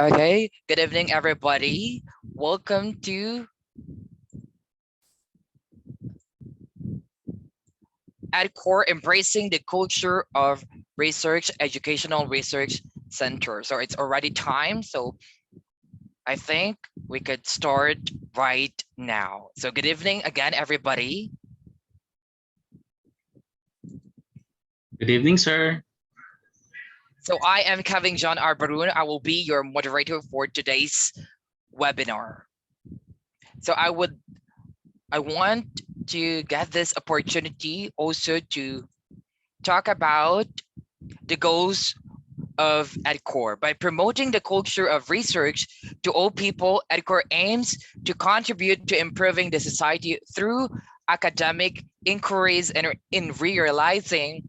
Okay, good evening, everybody. Welcome to EdCore Embracing the Culture of Research Educational Research Center. So it's already time. So I think we could start right now. So good evening again, everybody. Good evening, sir. So I am Kevin John R. Barrun. I will be your moderator for today's webinar. So I want to get this opportunity also to talk about the goals of EdCore. By promoting the culture of research to all people, EdCore aims to contribute to improving the society through academic inquiries and in realizing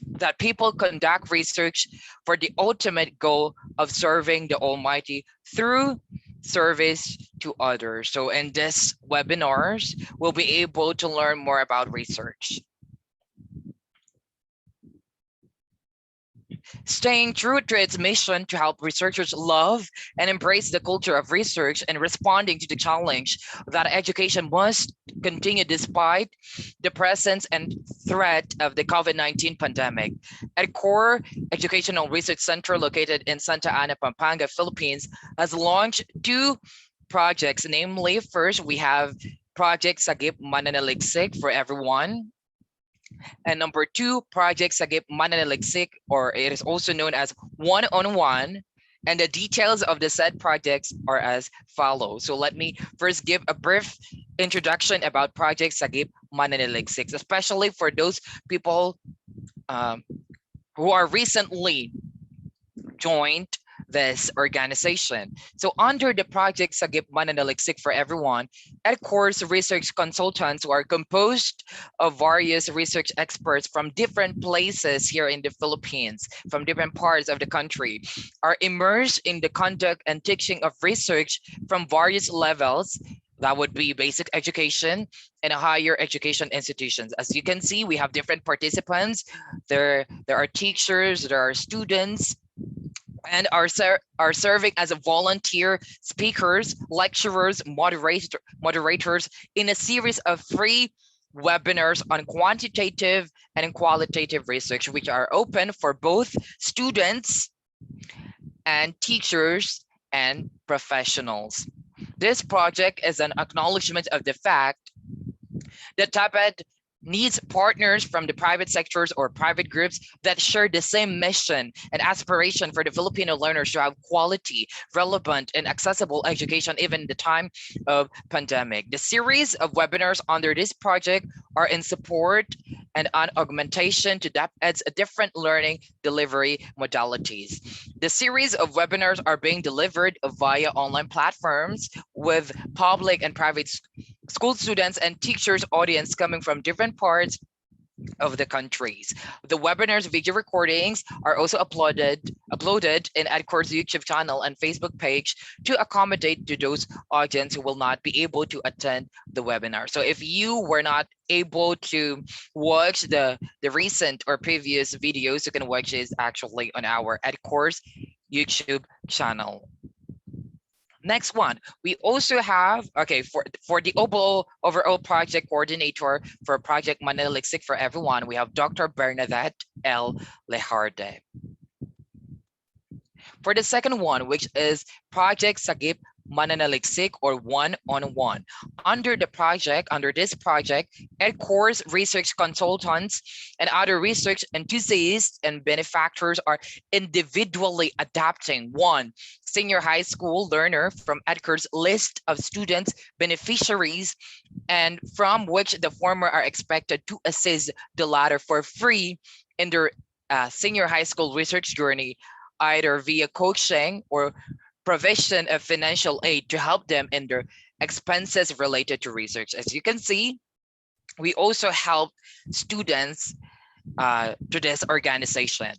that people conduct research for the ultimate goal of serving the Almighty through service to others. So in this webinars, we'll be able to learn more about research. Staying true to its mission to help researchers love and embrace the culture of research and responding to the challenge that education must continue despite the presence and threat of the COVID-19 pandemic. At Core Educational Research Center located in Santa Ana, Pampanga, Philippines, has launched two projects. Namely, first we have Project Sagip Mananaliksik for Everyone, and number two, Project Sagip Mananaliksik, or it is also known as One-on-One. And the details of the said projects are as follows. So let me first give a brief introduction about Project Sagip Mananaliksik, especially for those people who are recently joined this organization. So under the project Sagip Mananaliksik for Everyone, EdCore's research consultants who are composed of various research experts from different places here in the Philippines, from different parts of the country, are immersed in the conduct and teaching of research from various levels. That would be basic education and higher education institutions. As you can see, we have different participants. There are teachers, there are students, and are serving as a volunteer speakers, lecturers, moderators in a series of free webinars on quantitative and qualitative research, which are open for both students and teachers and professionals. This project is an acknowledgement of the fact that TAPED needs partners from the private sectors or private groups that share the same mission and aspiration for the Filipino learners to have quality, relevant, and accessible education even in the time of pandemic. The series of webinars under this project are in support and an augmentation to DAPED's different learning delivery modalities. The series of webinars are being delivered via online platforms with public and private school students and teachers audience coming from different parts of the countries. The webinars video recordings are also uploaded in EdCore's YouTube channel and Facebook page to accommodate to those audience who will not be able to attend the webinar. So if you were not able to watch the recent or previous videos, you can watch it actually on our EdCore's YouTube channel. Next one, we also have, okay, for the overall project coordinator for Project Mananaliksik for Everyone, we have Dr. Bernadette L. Lejarde. For the second one, which is Project Sagip Mananaliksik or One-on-One. Under this project, EdCore's research consultants and other research enthusiasts and benefactors are individually adapting one senior high school learner from EdCore's list of students beneficiaries, and from which the former are expected to assist the latter for free in their senior high school research journey, either via coaching or provision of financial aid to help them in their expenses related to research. As you can see, we also help students to this organization.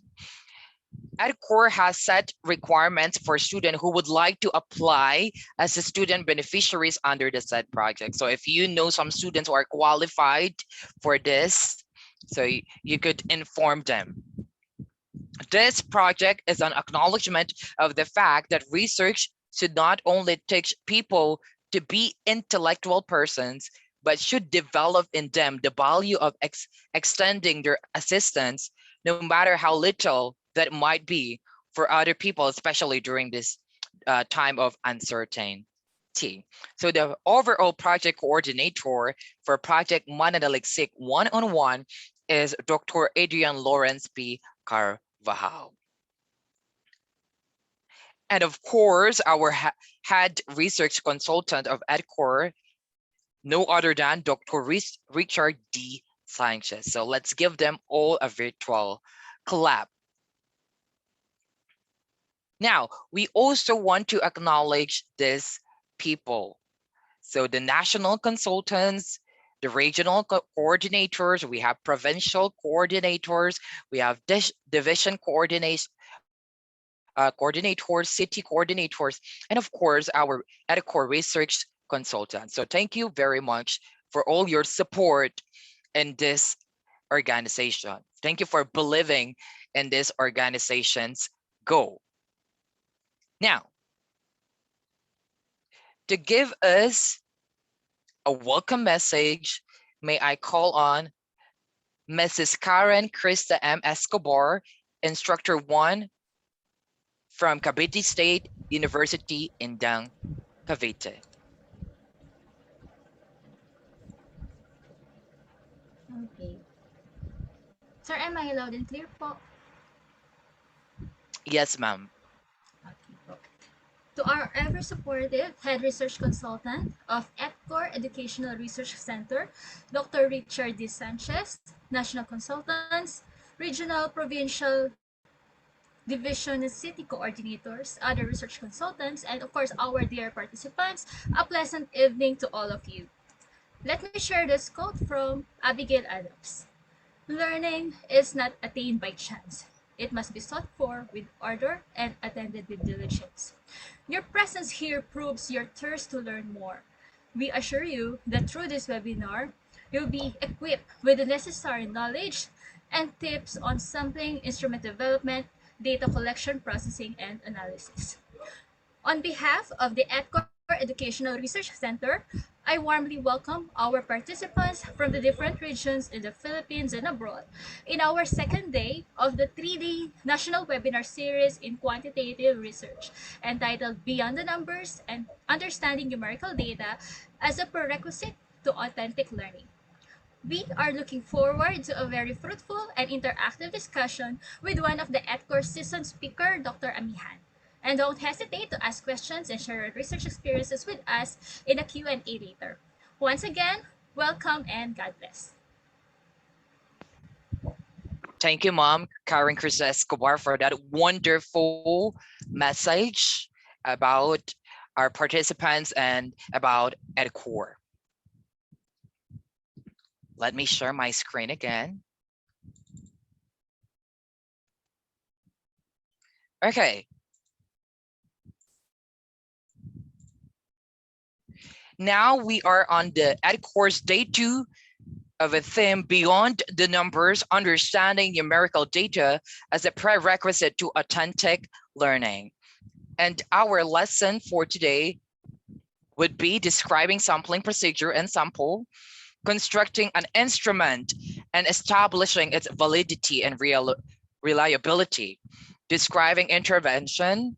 EdCore has set requirements for students who would like to apply as a student beneficiaries under the said project. So if you know some students who are qualified for this, so you could inform them. This project is an acknowledgement of the fact that research should not only teach people to be intellectual persons, but should develop in them the value of extending their assistance, no matter how little that might be for other people, especially during this time of uncertainty. So the overall project coordinator for Project Mananaliksik One-on-One is Dr. Adrian Lawrence P. Carvajal. And of course, our head research consultant of EdCore, no other than Dr. Richard D. Sanchez. So let's give them all a virtual clap. Now, we also want to acknowledge these people. So the national consultants, the regional coordinators, we have provincial coordinators, we have division coordinators, city coordinators, and of course, our EdCore research consultants. So thank you very much for all your support in this organization. Thank you for believing in this organization's goal. Now, to give us a welcome message, may I call on Mrs. Karen Krista M. Escobar, Instructor 1 from Cavite State University in Dang, Cavite. Okay. Sir, am I loud and clear po? Yes, ma'am. Okay po. To our ever-supportive head research consultant of EdCore Educational Research Center, Dr. Richard D. Sanchez, national consultants, regional, provincial, division and city coordinators, other research consultants, and of course our dear participants, a pleasant evening to all of you. Let me share this quote from Abigail Adams. Learning is not attained by chance. It must be sought for with ardor and attended with diligence. Your presence here proves your thirst to learn more. We assure you that through this webinar, you'll be equipped with the necessary knowledge and tips on sampling, instrument development, data collection, processing, and analysis. On behalf of the EdCore Educational Research Center, I warmly welcome our participants from the different regions in the Philippines and abroad in our second day of the 3-day national webinar series in quantitative research entitled Beyond the Numbers and Understanding Numerical Data as a Prerequisite to Authentic Learning. We are looking forward to a very fruitful and interactive discussion with one of the EdCore seasoned speaker, Dr. Amihan. And don't hesitate to ask questions and share your research experiences with us in a Q&A later. Once again, welcome and God bless. Thank you, Mom, Karen Krista Escobar, for that wonderful message about our participants and about EdCore. Let me share my screen again. Okay. Now we are on the EdCore's day 2 of a theme Beyond the Numbers, Understanding Numerical Data as a Prerequisite to Authentic Learning. And our lesson for today would be describing sampling procedure and sample, constructing an instrument and establishing its validity and reliability, describing intervention,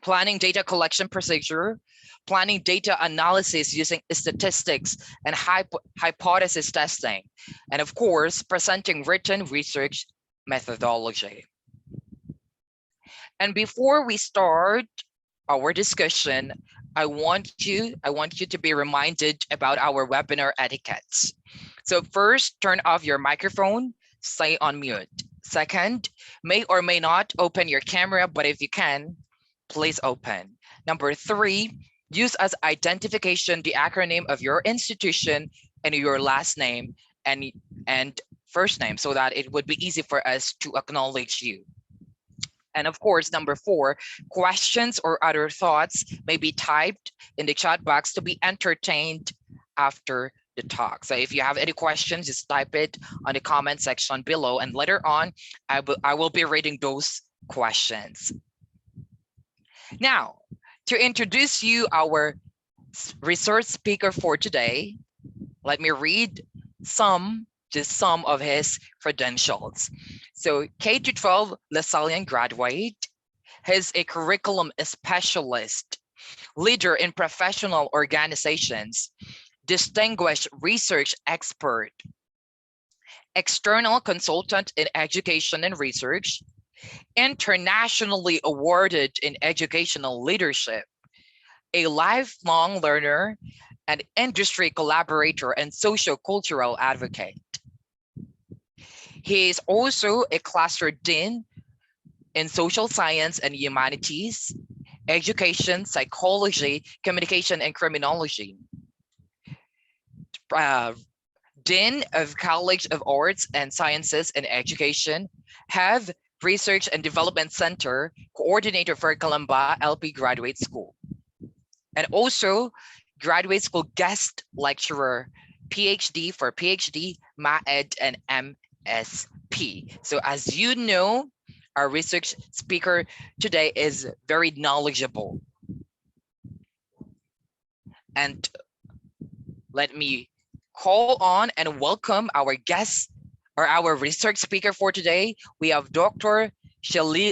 planning data collection procedure, planning data analysis using statistics and hypothesis testing, and of course, presenting written research methodology. And before we start our discussion, I want you to be reminded about our webinar etiquettes. So first, turn off your microphone, stay on mute. Second, may or may not open your camera, but if you can, please open. Number 3, use as identification the acronym of your institution and your last name and first name so that it would be easy for us to acknowledge you. And of course, number 4, questions or other thoughts may be typed in the chat box to be entertained after the talk. So if you have any questions, just type it on the comment section below, and later on, I will be reading those questions. Now, to introduce you our resource speaker for today, let me read just some of his credentials. So K-12 Lasallian graduate, he's a curriculum specialist, leader in professional organizations, distinguished research expert, external consultant in education and research, internationally awarded in educational leadership, a lifelong learner, an industry collaborator, and socio-cultural advocate. He is also a cluster dean in social science and humanities, education, psychology, communication, and criminology. Dean of College of Arts and Sciences and Education, have Research and Development Center, coordinator for Calamba LP Graduate School, and also graduate school guest lecturer, PhD for PhD, MAEd, and MSP. So as you know, our research speaker today is very knowledgeable. And let me call on and welcome our guest or our research speaker for today. We have Dr. Shielilo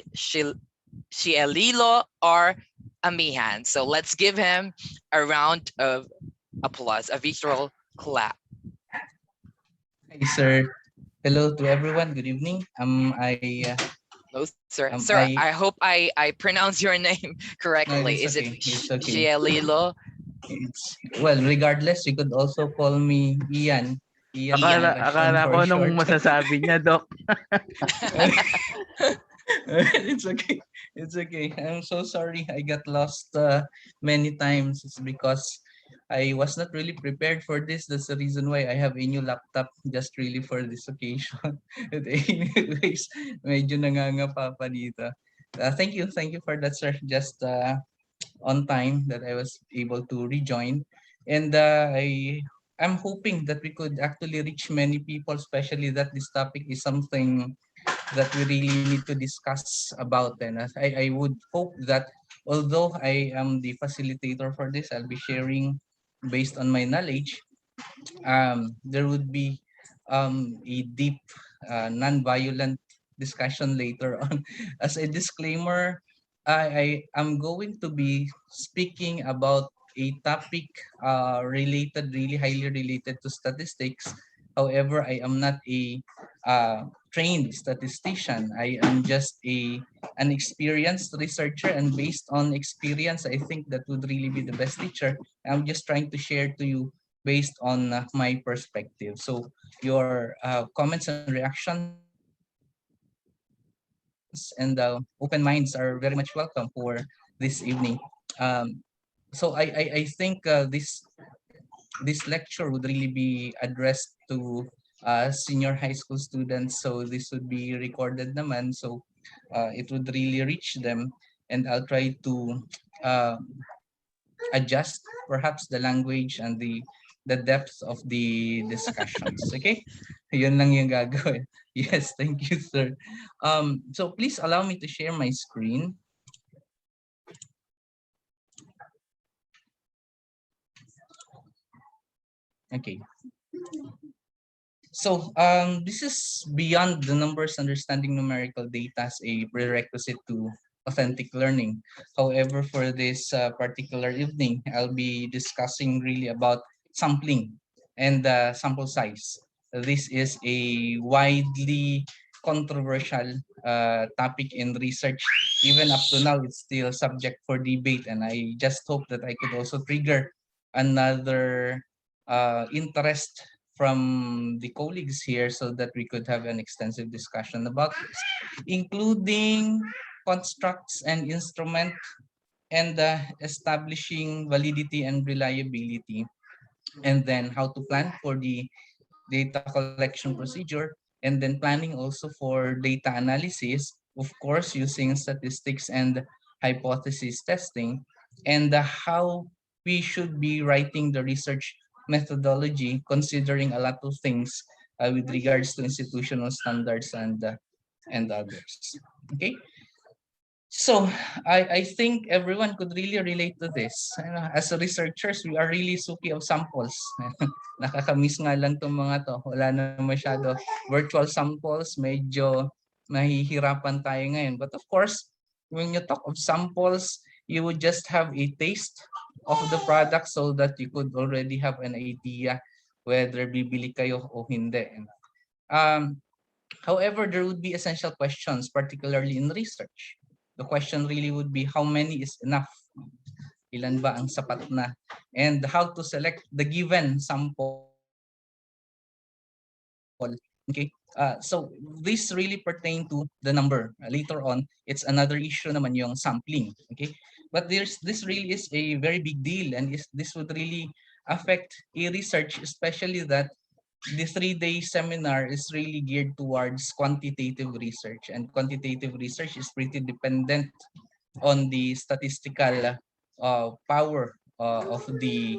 R. Amihan. So let's give him a round of applause, a virtual clap. Hi, sir. Hello to everyone. Good evening. Hello, sir. Sir, I hope I pronounce your name correctly. No, Is okay. it It's okay. Shielilo? Well, regardless, you could also call me Ian. Ian Akala ko nung masasabi niya, Doc. It's okay. It's okay. I'm so sorry. I got lost many times. It's because I was not really prepared for this. That's the reason why I have a new laptop just really for this occasion. Anyways, medyo nangangapa pa dito. Thank you for that, sir. Just on time that I was able to rejoin, and I'm hoping that we could actually reach many people, especially that this topic is something that we really need to discuss about. And I would hope that although I am the facilitator for this, I'll be sharing based on my knowledge. There would be a deep, non-violent discussion later on. As a disclaimer, I am going to be speaking about a topic really highly related to statistics. However, I am not a trained statistician. I am just an experienced researcher, and based on experience, I think that would really be the best teacher. I'm just trying to share to you based on my perspective. So your comments and reactions and open minds are very much welcome for this evening. So I think this lecture would really be addressed to senior high school students. So this would be recorded naman. So it would really reach them, and I'll try to uh, adjust perhaps the language and the depth of the discussions. Okay? Yun lang yung gagawin. Yes, thank you, sir. So please allow me to share my screen. Okay. So this is beyond the numbers, understanding numerical data as a prerequisite to authentic learning. However, for this particular evening, I'll be discussing really about sampling and sample size. This is a widely controversial topic in research. Even up to now, it's still subject for debate, and I just hope that I could also trigger another interest from the colleagues here so that we could have an extensive discussion about this, including constructs and instrument, and establishing validity and reliability, and then how to plan for the data collection procedure, and then planning also for data analysis, of course using statistics and hypothesis testing, and how we should be writing the research methodology, considering a lot of things with regards to institutional standards and others. Okay. So I think everyone could really relate to this. As researchers, we are really suki of samples. Nakakamiss nga lang itong mga to. Wala na masyado. Virtual samples, medyo mahihirapan tayo ngayon. But of course, when you talk of samples, you would just have a taste of the product so that you could already have an idea whether bibili kayo o hindi. However, there would be essential questions, particularly in research. The question really would be how many is enough? Ilan ba ang sapat na? And how to select the given sample. Okay, so this really pertain to the number. Later on, it's another issue naman yung sampling. Okay, but this really is a very big deal, and this would really affect a research, especially that the 3-day seminar is really geared towards quantitative research, and quantitative research is pretty dependent on the statistical power of the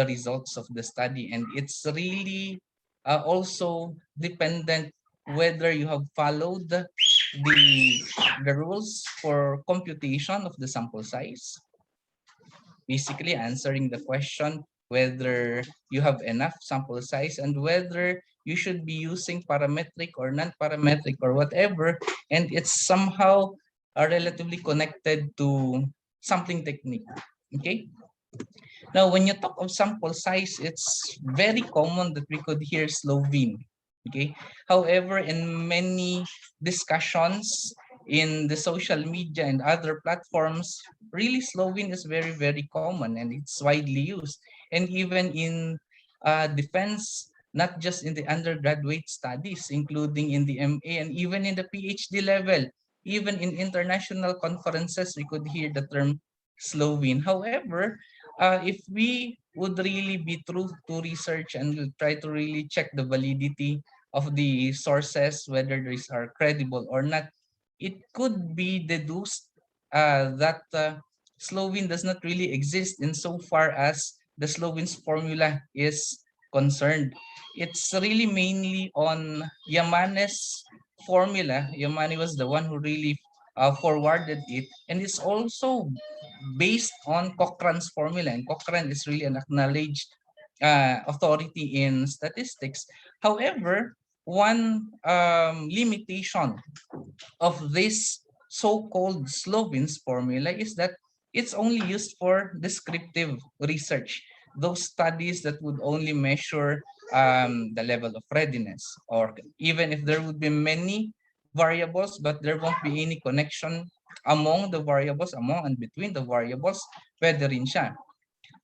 results of the study, and it's really also dependent whether you have followed the rules for computation of the sample size, basically answering the question whether you have enough sample size and whether you should be using parametric or non-parametric or whatever, and it's somehow relatively connected to sampling technique. Okay. Now, when you talk of sample size, it's very common that we could hear Slovene. Okay. However, in many discussions in the social media and other platforms, really Slovene is very, very common and it's widely used. And even in defense, not just in the undergraduate studies, including in the MA and even in the PhD level, even in international conferences, we could hear the term Slovene. However, if we would really be true to research and try to really check the validity of the sources, whether these are credible or not, it could be deduced that Slovene does not really exist in so far as the Slovene's formula is concerned. It's really mainly on Yamane's formula. Yamane was the one who really forwarded it, and it's also based on Cochrane's formula, and Cochrane is really an acknowledged authority in statistics. However, one limitation of this so-called Slovene's formula is that it's only used for descriptive research, those studies that would only measure the level of readiness, or even if there would be many variables, but there won't be any connection among the variables, among and between the variables, pwede rin siya.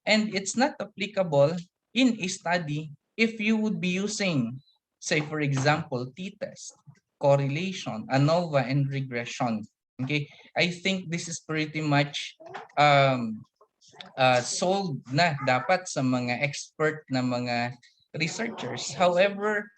And it's not applicable in a study if you would be using, say for example, t-test, correlation, ANOVA, and regression. Okay, I think this is pretty much sold na dapat sa mga expert na mga researchers. However,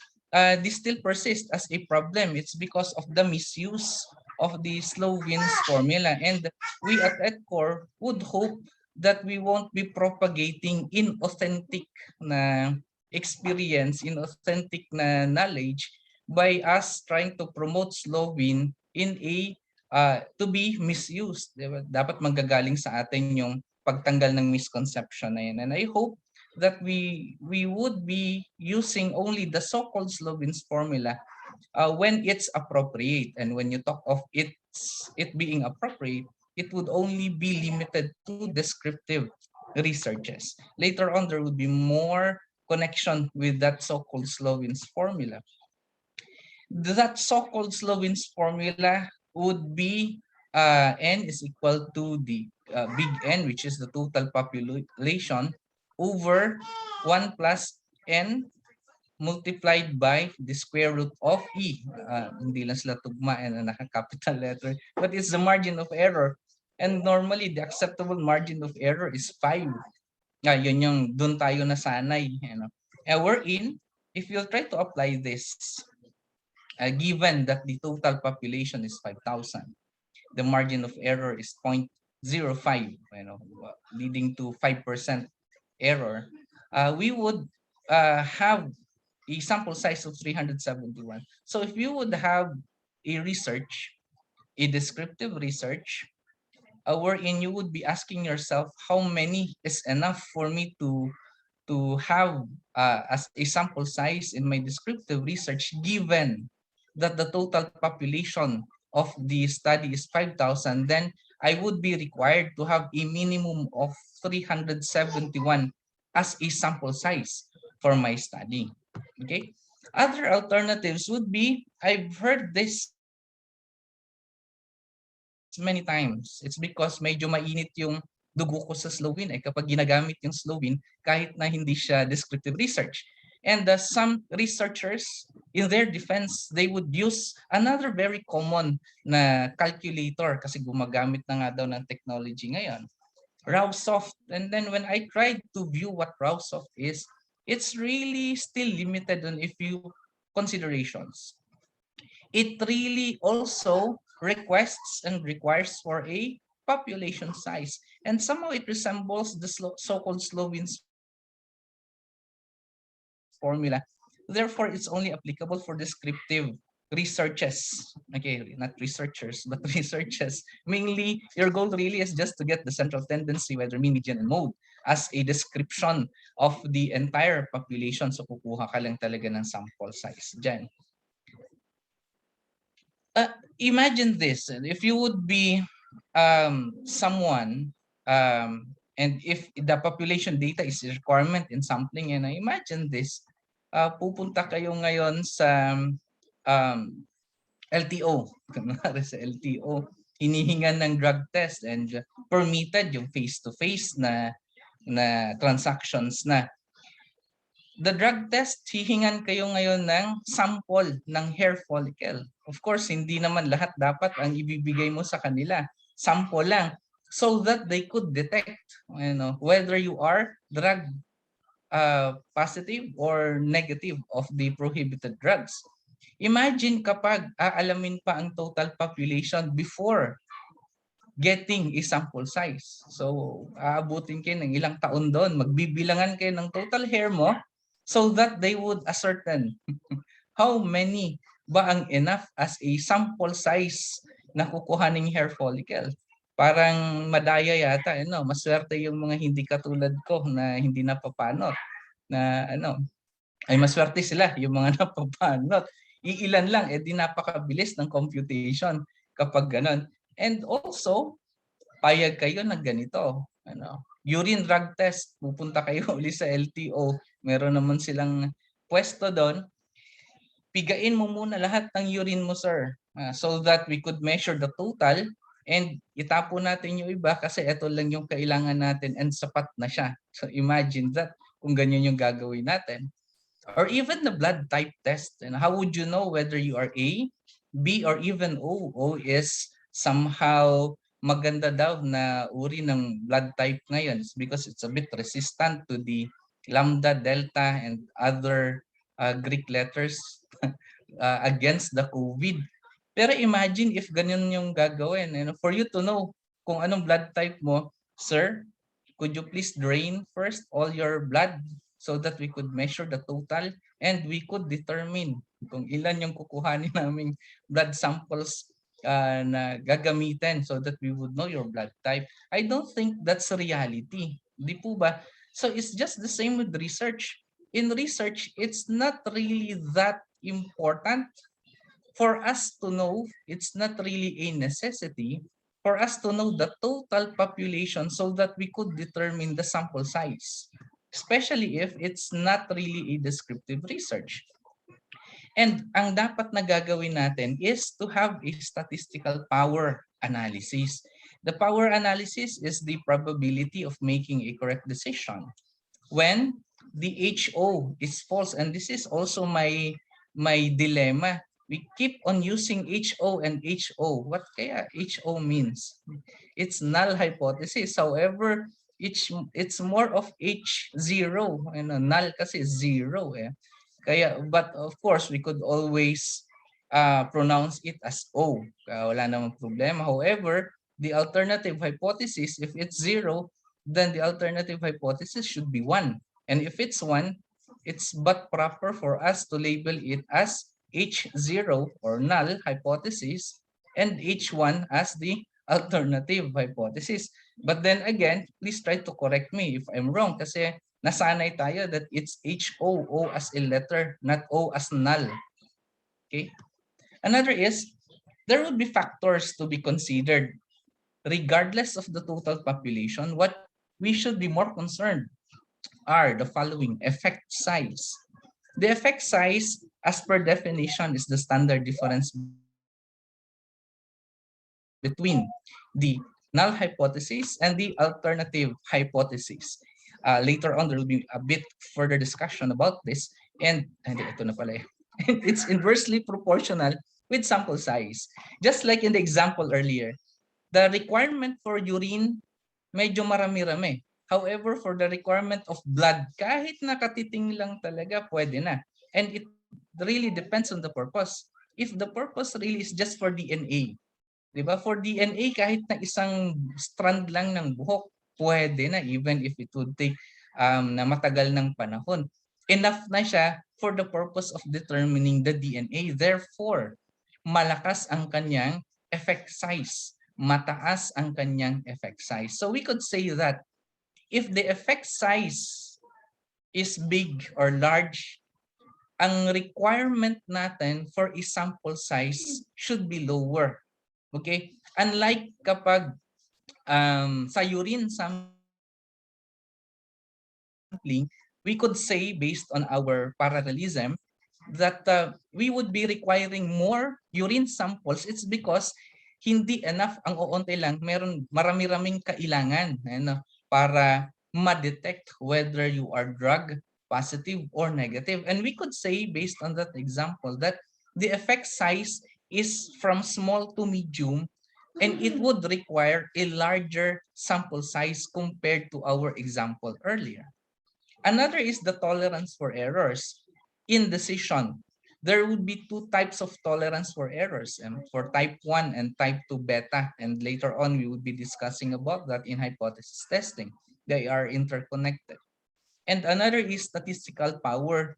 this still persists as a problem. It's because of the misuse of the Slovene's formula, and we at EdCore would hope that we won't be propagating inauthentic na experience, inauthentic na knowledge by us trying to promote Slovene in a to be misused. Diba? Dapat manggagaling sa atin yung pagtanggal ng misconception na yun. And I hope that we would be using only the so-called Slovene's formula when it's appropriate. And when you talk of it being appropriate, it would only be limited to descriptive researches. Later on, there would be more connection with that so-called Slovene's formula. That so-called Slovene's formula would be N is equal to the big N, which is the total population, over 1 plus N multiplied by the square root of E. Hindi lang sila tugmaan na naka-capital letter, but it's the margin of error. And normally, the acceptable margin of error is 5. Yun yung dun tayo nasanay. And we're in, if you'll try to apply this, given that the total population is 5,000, the margin of error is 0.05, leading to 5% error. we would have a sample size of 371. So if you would have a research, a descriptive research, wherein you would be asking yourself how many is enough for me to have as a sample size in my descriptive research, given that the total population of the study is 5,000, then I would be required to have a minimum of 371 as a sample size for my study. Okay. Other alternatives would be, I've heard this many times. It's because medyo mainit yung dugo ko sa Slovene kapag ginagamit yung Slovene kahit na hindi siya descriptive research. And some researchers, in their defense, they would use another very common na calculator kasi gumagamit na nga daw ng technology ngayon, RAWSoft. And then when I tried to view what RAWSoft is, it's really still limited on a few considerations. It really also requests and requires for a population size. And somehow it resembles the so-called Slovene's formula. Therefore, it's only applicable for descriptive researches. Okay, not researchers, but researches. Mainly, your goal really is just to get the central tendency, whether mean, median, and mode, as a description of the entire population. So, kukuha ka lang talaga ng sample size dyan. Imagine this, if you would be someone, and if the population data is a requirement in sampling, and imagine this, pupunta kayo ngayon sa LTO, kunwari sa LTO, hinihingan ng drug test and permitted yung face-to-face na transactions na. The drug test, hihingan kayo ngayon ng sample ng hair follicle. Of course, hindi naman lahat dapat ang ibibigay mo sa kanila. Sample lang, so that they could detect, whether you are drug positive or negative of the prohibited drugs. Imagine kapag aalamin pa ang total population before getting a sample size. So, aabutin kayo ng ilang taon doon. Magbibilangan kayo ng total hair mo so that they would ascertain how many ba ang enough as a sample size na kukuhaning hair follicle. Parang madaya yata, maswerte yung mga hindi katulad ko na hindi napapanot. Na ay maswerte sila yung mga napapanot. Iilan lang, di napakabilis ng computation kapag ganon. And also, payag kayo na ganito. Urine drug test, pupunta kayo uli sa LTO, meron naman silang pwesto doon. Pigain mo muna lahat ng urine mo, sir, so that we could measure the total and itapo natin yung iba kasi ito lang yung kailangan natin and sapat na siya. So imagine that kung ganyan yung gagawin natin. Or even the blood type test. And how would you know whether you are A, B, or even O? O is somehow maganda daw na uri ng blood type ngayon because it's a bit resistant to the lambda, delta, and other Greek letters against the COVID. Pero imagine if ganyan yung gagawin. For you to know kung anong blood type mo, sir, could you please drain first all your blood so that we could measure the total and we could determine kung ilan yung kukuhanin naming blood samples na gagamitin so that we would know your blood type. I don't think that's a reality. Di po ba? So it's just the same with research. In research, it's not really that important for us to know. It's not really a necessity for us to know the total population so that we could determine the sample size, especially if it's not really a descriptive research. And ang dapat na gagawin natin is to have a statistical power analysis. The power analysis is the probability of making a correct decision when the HO is false. And this is also my dilemma. We keep on using HO and HO. What kaya HO means? It's null hypothesis. However, it's more of H0. Null kasi zero. Kaya, but of course, we could always pronounce it as O. Wala namang problema. However, the alternative hypothesis, if it's 0, then the alternative hypothesis should be 1. And if it's 1, it's but proper for us to label it as H0 or null hypothesis and H1 as the alternative hypothesis. But then again, please try to correct me if I'm wrong kasi nasanay tayo that it's HO, O as a letter, not O as null. Okay. Another is, there would be factors to be considered. Regardless of the total population, what we should be more concerned are the following: effect size. The effect size, as per definition, is the standard difference between the null hypothesis and the alternative hypothesis. Later on, there will be a bit further discussion about this. And ito na pala eh. And it's inversely proportional with sample size. Just like in the example earlier, the requirement for urine, medyo marami-rami. However, for the requirement of blood, kahit nakatiting lang talaga, pwede na. And it really depends on the purpose. If the purpose really is just for DNA, di ba? For DNA, kahit na isang strand lang ng buhok, pwede na, even if it would take na matagal ng panahon. Enough na siya for the purpose of determining the DNA. Therefore, malakas ang kanyang effect size. Mataas ang kanyang effect size. So we could say that if the effect size is big or large, ang requirement natin for a sample size should be lower. Okay? Unlike kapag sa urine sampling, we could say based on our parallelism that we would be requiring more urine samples. It's because hindi enough ang oonte lang, meron marami-raming kailangan para ma-detect whether you are drug positive or negative. And we could say based on that example that the effect size is from small to medium, and it would require a larger sample size compared to our example earlier. Another is the tolerance for errors. In decision, there would be 2 types of tolerance for errors, for type 1 and type 2 beta. And later on, we would be discussing about that in hypothesis testing. They are interconnected. And another is statistical power.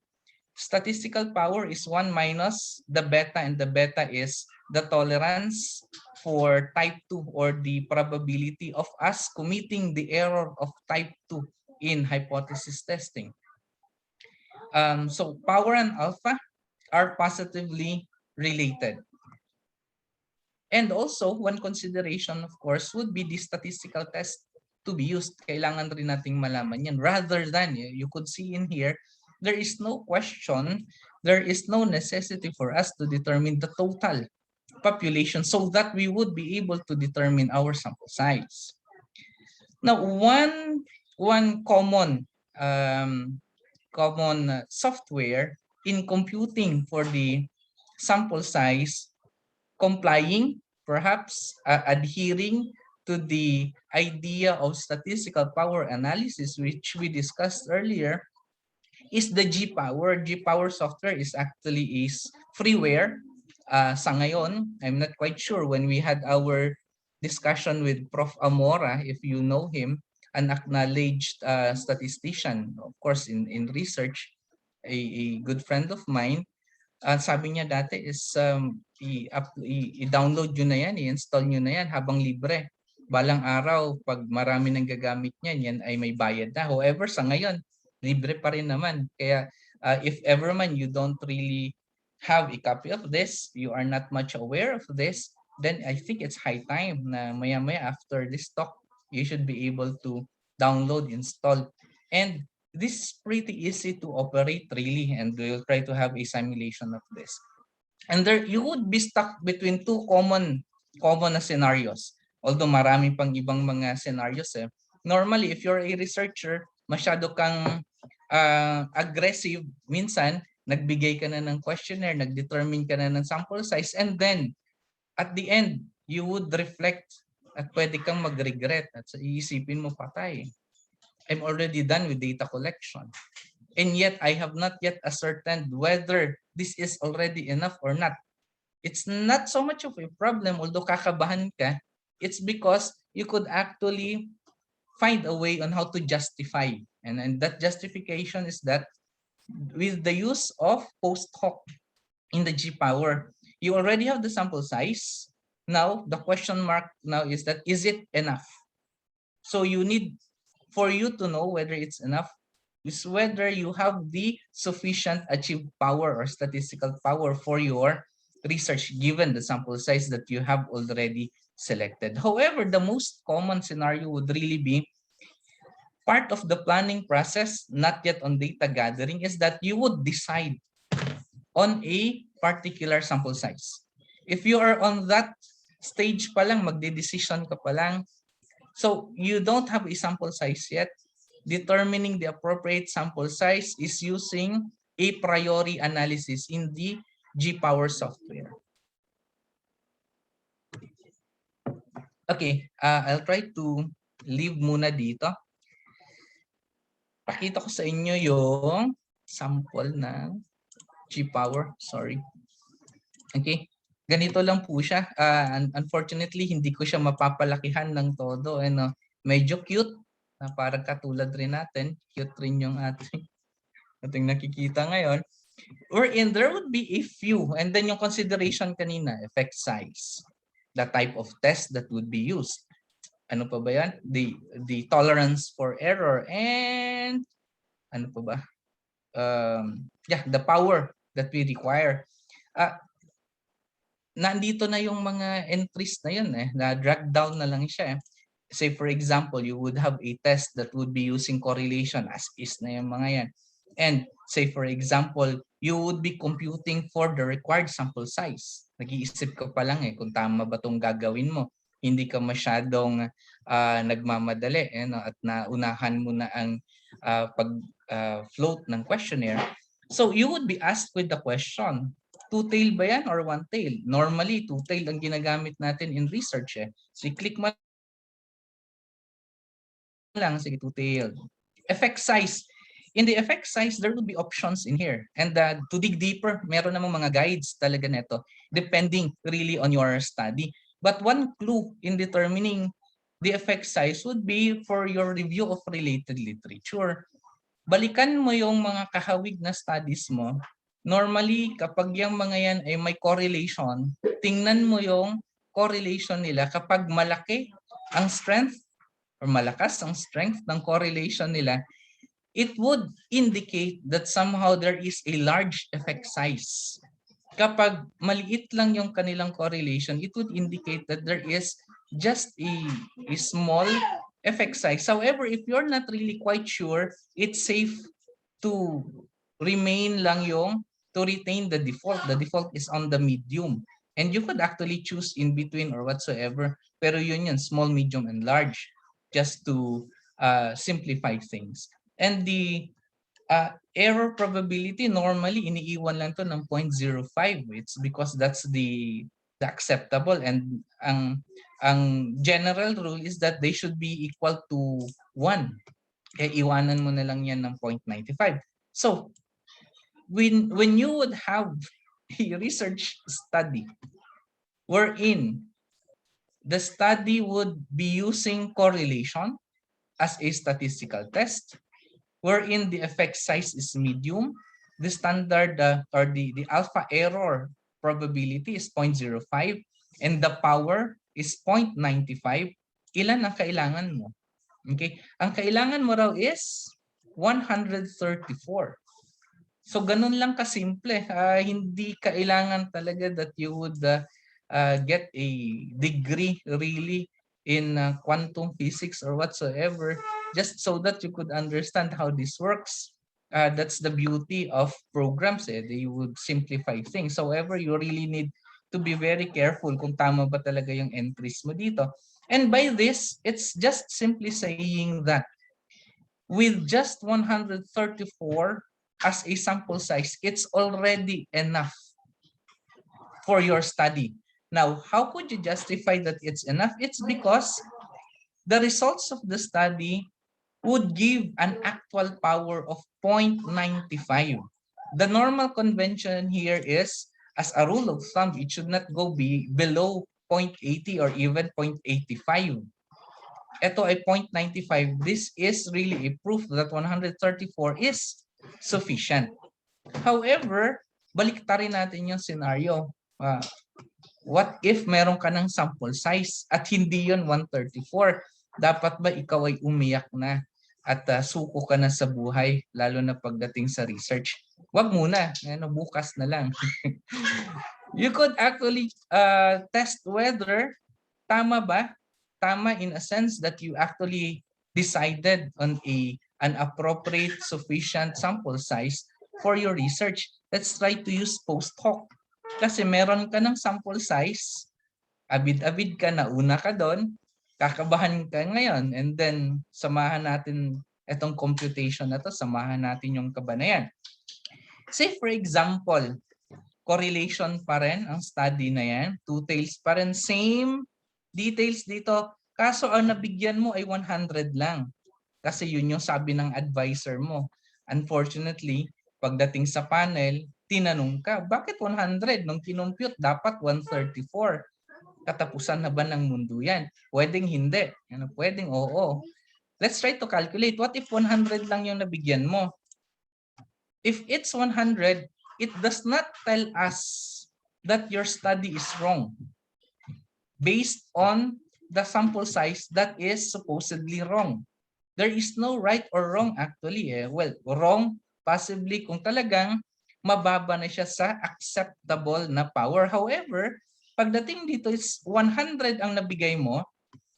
Statistical power is 1 minus the beta, and the beta is the tolerance for type 2 or the probability of us committing the error of type 2 in hypothesis testing. So power and alpha are positively related. And also, one consideration, of course, would be the statistical test to be used. Kailangan rin nating malaman yan. Rather than, you could see in here, there is no question, there is no necessity for us to determine the total population so that we would be able to determine our sample size. Now, one common software in computing for the sample size, complying, perhaps adhering to the idea of statistical power analysis, which we discussed earlier, is the G-Power. G-Power software is actually freeware. Sa ngayon, I'm not quite sure, when we had our discussion with Prof. Amora, if you know him, an acknowledged statistician, of course, in research, a good friend of mine, sabi niya dati is i-download nyo na yan, i-install nyo na yan habang libre. Balang araw, pag marami nang gagamit niyan, yan ay may bayad na. However, sa ngayon, libre pa rin naman. Kaya if ever man you don't really have a copy of this, you are not much aware of this, then I think it's high time na maya-maya after this talk, you should be able to download, install. And this is pretty easy to operate really, and we'll try to have a simulation of this. And there you would be stuck between 2 common na scenarios. Although marami pang ibang mga scenarios Normally, if you're a researcher, masyado kang aggressive, minsan nagbigay ka na ng questionnaire, nag-determine ka na ng sample size, and then at the end, you would reflect at pwede kang mag-regret at iisipin mo, patay, I'm already done with data collection. And yet, I have not yet ascertained whether this is already enough or not. It's not so much of a problem, although kakabahan ka. It's because you could actually find a way on how to justify. And that justification is that with the use of post hoc in the G power, you already have the sample size. Now, the question mark now is that, is it enough? So you need, for you to know whether it's enough, is whether you have the sufficient achieved power or statistical power for your research given the sample size that you have already selected. However, the most common scenario would really be part of the planning process, not yet on data gathering, is that you would decide on a particular sample size. If you are on that stage pa lang, magde-decision ka pa lang, so you don't have a sample size yet, determining the appropriate sample size is using a priori analysis in the G-Power software. Okay, I'll try to leave muna dito. Pakita ko sa inyo yung sample ng G-Power. Sorry. Okay, ganito lang po siya. Unfortunately, hindi ko siya mapapalakihan ng todo. Medyo cute. Na parang katulad rin natin. Cute rin yung ating nakikita ngayon. Wherein there would be a few. And then yung consideration kanina, effect size. The type of test that would be used. Ano pa ba yan? The tolerance for error. And ano pa ba? Yeah, the power that we require. Nandito na yung mga entries na yun na drag down na lang siya. Say for example, you would have a test that would be using correlation as is na yung mga yan. And say for example, you would be computing for the required sample size. Nag-iisip ka pa lang kung tama ba itong gagawin mo. Hindi ka masyadong nagmamadali at naunahan mo na ang pag-float ng questionnaire. So you would be asked with the question, two-tail ba yan or one-tail? Normally, two-tail ang ginagamit natin in research. So i-click mo lang, sige, two-tail. Effect size. In the effect size, there will be options in here. And to dig deeper, meron namang mga guides talaga neto, depending really on your study. But one clue in determining the effect size would be for your review of related literature. Balikan mo yung mga kahawig na studies mo. Normally, kapag yung mga yan ay may correlation, tingnan mo yung correlation nila kapag malaki ang strength or malakas ang strength ng correlation nila, it would indicate that somehow there is a large effect size. Kapag maliit lang yung kanilang correlation, it would indicate that there is just a small effect size. However, if you're not really quite sure, it's safe to remain lang to retain the default. The default is on the medium. And you could actually choose in between or whatsoever. Pero yun small, medium, and large. Just to simplify things. And the error probability, normally iniiwan lang to ng 0.05. It's because that's the acceptable, and ang general rule is that they should be equal to 1. Kaya iwanan mo na lang yan ng 0.95. So when you would have a research study wherein the study would be using correlation as a statistical test, wherein the effect size is medium, the standard or the alpha error probability is 0.05, and the power is 0.95. Ilan ang kailangan mo? Okay, ang kailangan mo raw is 134. So ganun lang kasimple. Hindi kailangan talaga that you would get a degree really in quantum physics or whatsoever, just so that you could understand how this works. That's the beauty of programs. They would simplify things. However, you really need to be very careful kung tama ba talaga yung entries mo dito. And by this, it's just simply saying that with just 134 as a sample size, it's already enough for your study. Now, how could you justify that it's enough? It's because the results of the study would give an actual power of 0.95. The normal convention here is, as a rule of thumb, it should not go below 0.80 or even 0.85. ito ay 0.95. This is really a proof that 134 is sufficient. However, baliktarin natin yung scenario. What if meron ka ng sample size at hindi yun 134? Dapat ba ikaw ay umiyak na at suko ka na sa buhay, lalo na pagdating sa research? Wag muna, bukas na lang. You could actually test whether tama ba? Tama in a sense that you actually decided on an appropriate, sufficient sample size for your research. Let's try to use post hoc. Kasi meron ka ng sample size, abid-abid ka, nauna ka doon, kakabahan ka ngayon, and then samahan natin itong computation na to, samahan natin yung kaba na yan. Say for example, correlation pa rin ang study na yan, two tails pa rin, same details dito, kaso ang nabigyan mo ay 100 lang. Kasi yun yung sabi ng advisor mo. Unfortunately, pagdating sa panel, tinanong ka, bakit 100? Nung kinumpute, dapat 134. Katapusan na ba ng mundo yan? Pwedeng hindi. Pwedeng oo. Let's try to calculate. What if 100 lang yung nabigyan mo? If it's 100, it does not tell us that your study is wrong based on the sample size that is supposedly wrong. There is no right or wrong actually. Well, wrong possibly kung talagang mababa na siya sa acceptable na power. However, pagdating dito is 100 ang nabigay mo,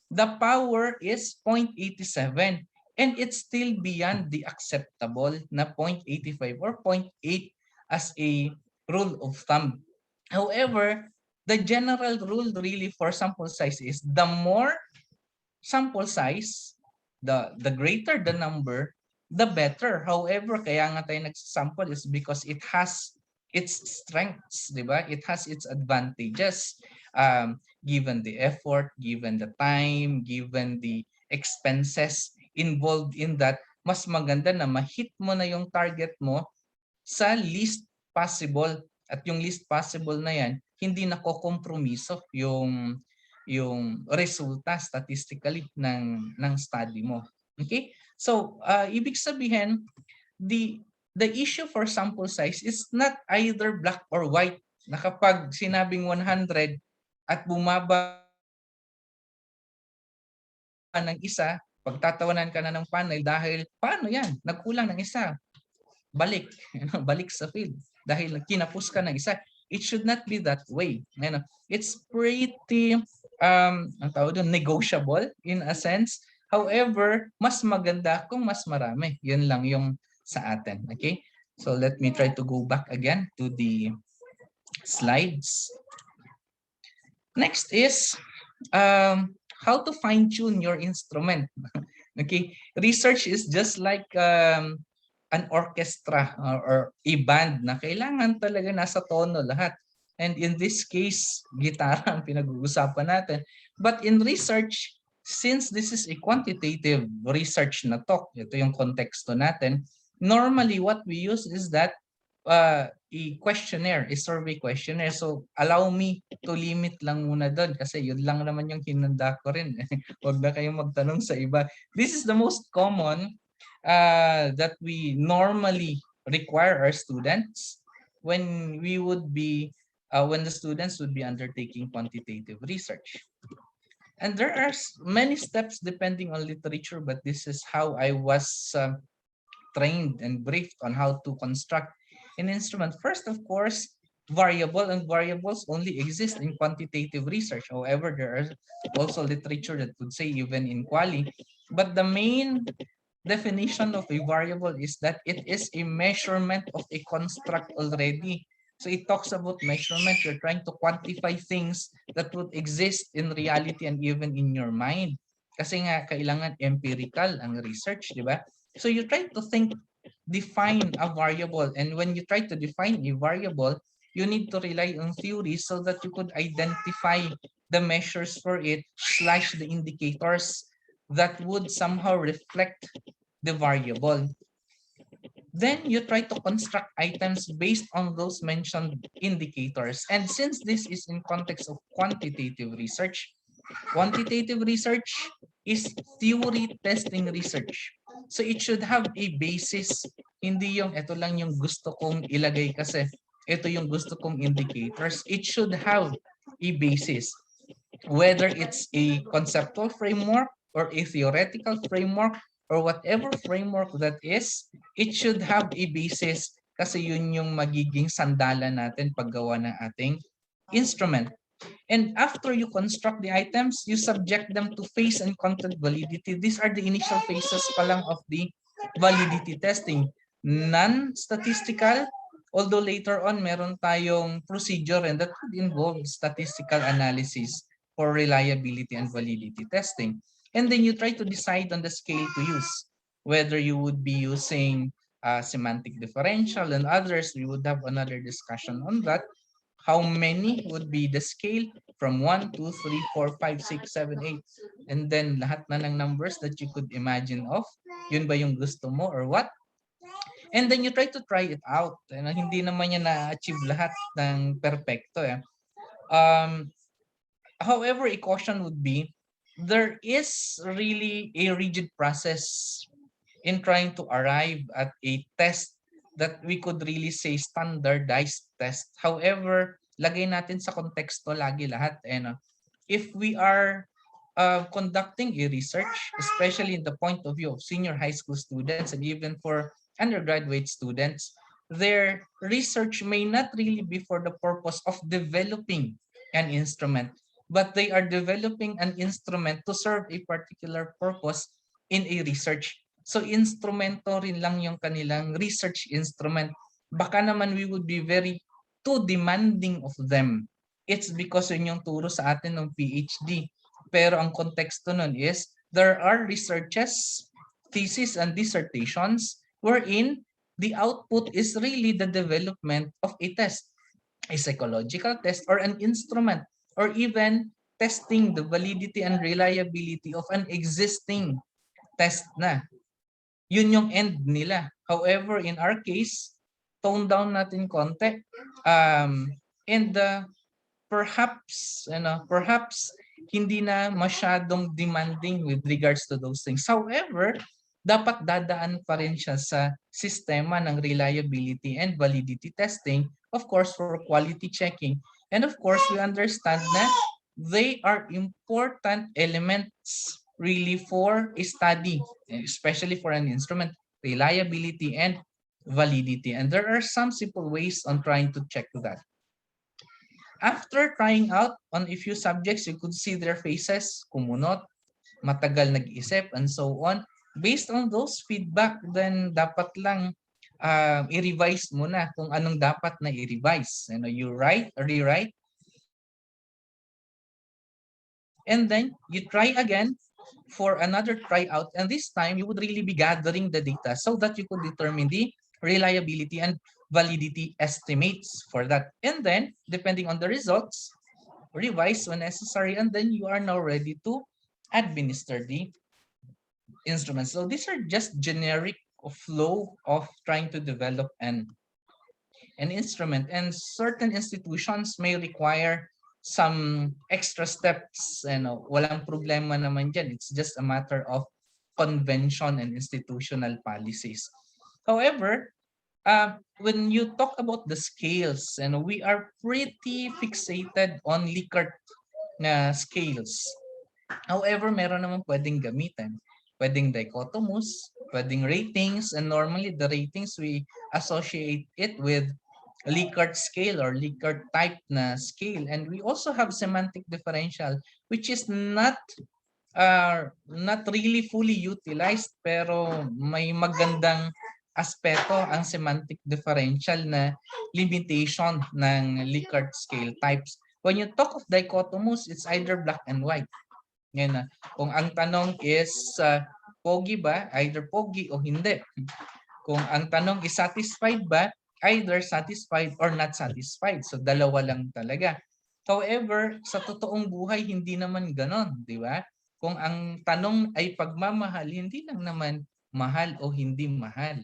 the power is 0.87 and it's still beyond the acceptable na 0.85 or 0.8 as a rule of thumb. However, the general rule really for sample size is the more sample size, the greater the number, the better. However, kaya nga tayo nagsasample is because it has its strengths, di ba? It has its advantages. Given the effort, given the time, given the expenses involved in that, mas maganda na ma-hit mo na yung target mo sa least possible. At yung least possible na yan, hindi nakokompromiso yung resulta statistically ng study mo. Okay? So, ibig sabihin, the issue for sample size is not either black or white. Na kapag sinabing 100 at bumaba ng isa, pagtatawanan ka na ng panel dahil paano yan? Nagkulang ng isa. Balik. Balik sa field. Dahil kinapos ka ng isa. It should not be that way. It's pretty ang tawag doon, negotiable in a sense. However, mas maganda kung mas marami. Yun lang yung sa atin. Okay? So let me try to go back again to the slides. Next is how to fine-tune your instrument. Okay? Research is just like an orchestra or a band na kailangan talaga nasa tono lahat. And in this case, gitara ang pinag-uusapan natin. But in research, since this is a quantitative research na talk, ito yung konteksto natin, normally what we use is that a questionnaire, a survey questionnaire. So allow me to limit lang muna doon kasi yun lang naman yung hinanda ko rin. Huwag na kayong magtanong sa iba. This is the most common that we normally require our students when we would be when the students would be undertaking quantitative research. And there are many steps depending on literature, but this is how I was trained and briefed on how to construct an instrument. First, of course, variable, and variables only exist in quantitative research. However, there are also literature that would say even in quali, but the main definition of a variable is that it is a measurement of a construct already. So it talks about measurement. You're trying to quantify things that would exist in reality and even in your mind. Kasi nga, kailangan empirical ang research, di ba? So you try to define a variable. And when you try to define a variable, you need to rely on theory so that you could identify the measures for it / the indicators that would somehow reflect the variable. Then you try to construct items based on those mentioned indicators. And since this is in context of quantitative research is theory testing research. So it should have a basis, hindi yung ito lang yung gusto kong ilagay kasi ito yung gusto kong indicators. It should have a basis, whether it's a conceptual framework or a theoretical framework or whatever framework that is, it should have a basis kasi yun yung magiging sandalan natin paggawa ng ating instrument. And after you construct the items, you subject them to phase and content validity. These are the initial phases pa lang of the validity testing. Non-statistical, although later on meron tayong procedure and that would involve statistical analysis for reliability and validity testing. And then you try to decide on the scale to use, whether you would be using semantic differential and others. We would have another discussion on that. How many would be the scale from 1, 2, 3, 4, 5, 6, 7, 8. And then lahat na ng numbers that you could imagine of, yun ba yung gusto mo or what? And then you try it out. Hindi naman niya na-achieve lahat ng perfecto. However, a caution would be, there is really a rigid process in trying to arrive at a test that we could really say standardized test. However, lagay natin sa konteksto lagi lahat. If we are conducting a research, especially in the point of view of senior high school students and even for undergraduate students, their research may not really be for the purpose of developing an instrument, but they are developing an instrument to serve a particular purpose in a research. So instrumento rin lang yung kanilang research instrument. Baka naman we would be very too demanding of them. It's because yun yung turo sa atin ng PhD. Pero ang konteksto nun is, there are researches, thesis and dissertations wherein the output is really the development of a test, a psychological test or an instrument, or even testing the validity and reliability of an existing test na. Yun yung end nila. However, in our case, tone down natin konti. And perhaps hindi na masyadong demanding with regards to those things. However, dapat dadaan pa rin siya sa sistema ng reliability and validity testing, of course, for quality checking. And of course, we understand na they are important elements really for a study, especially for an instrument, reliability and validity. And there are some simple ways on trying to check that. After trying out on a few subjects, you could see their faces, kumunot, matagal nag-isip, and so on. Based on those feedback, then dapat lang i-revise mo na kung anong dapat na i-revise. You write, rewrite, and then you try again for another tryout, and this time you would really be gathering the data so that you could determine the reliability and validity estimates for that. And then, depending on the results, revise when necessary, and then you are now ready to administer the instruments. So these are just generic flow of trying to develop an instrument, and certain institutions may require some extra steps. Walang problema naman dyan. It's just a matter of convention and institutional policies. However, when you talk about the scales, we are pretty fixated on Likert na scales. However, meron naman pwedeng gamitin. Pwedeng dichotomous, pwedeng ratings, and normally the ratings we associate it with Likert scale or Likert type na scale. And we also have semantic differential, which is not really fully utilized, pero may magandang aspeto ang semantic differential na limitation ng Likert scale types. When you talk of dichotomous, it's either black and white. Yan na. Kung ang tanong is pogi ba, either pogi o hindi. Kung ang tanong is satisfied ba, either satisfied or not satisfied. So dalawa lang talaga. However, sa totoong buhay, hindi naman ganon, di ba? Kung ang tanong ay pagmamahal, hindi lang naman mahal o hindi mahal.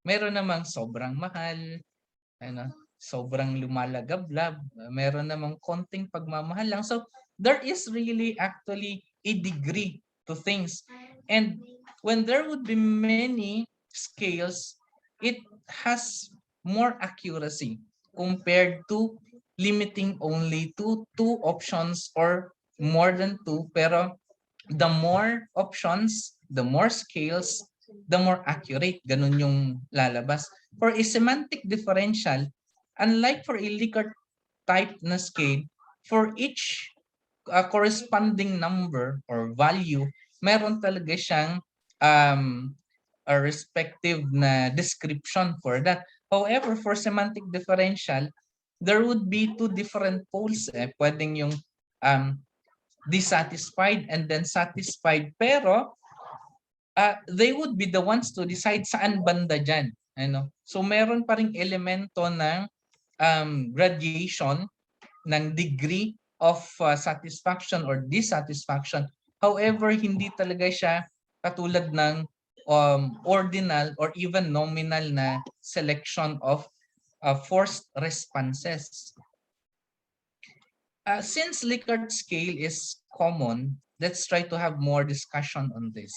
Meron namang sobrang mahal, sobrang lumalagablab, meron namang konting pagmamahal lang. So there is really actually a degree to things. And when there would be many scales, it has more accuracy compared to limiting only to 2 options or more than 2. Pero the more options, the more scales, the more accurate. Ganun yung lalabas. For a semantic differential, unlike for a Likert type na scale, for each corresponding number or value, meron talaga siyang a respective na description for that. However, for semantic differential, there would be 2 different poles. Pwedeng yung dissatisfied and then satisfied, pero they would be the ones to decide saan banda dyan. Ano? So meron pa ring elemento ng gradation ng degree of satisfaction or dissatisfaction. However, hindi talaga siya katulad ng ordinal or even nominal na selection of forced responses. Since Likert scale is common, let's try to have more discussion on this.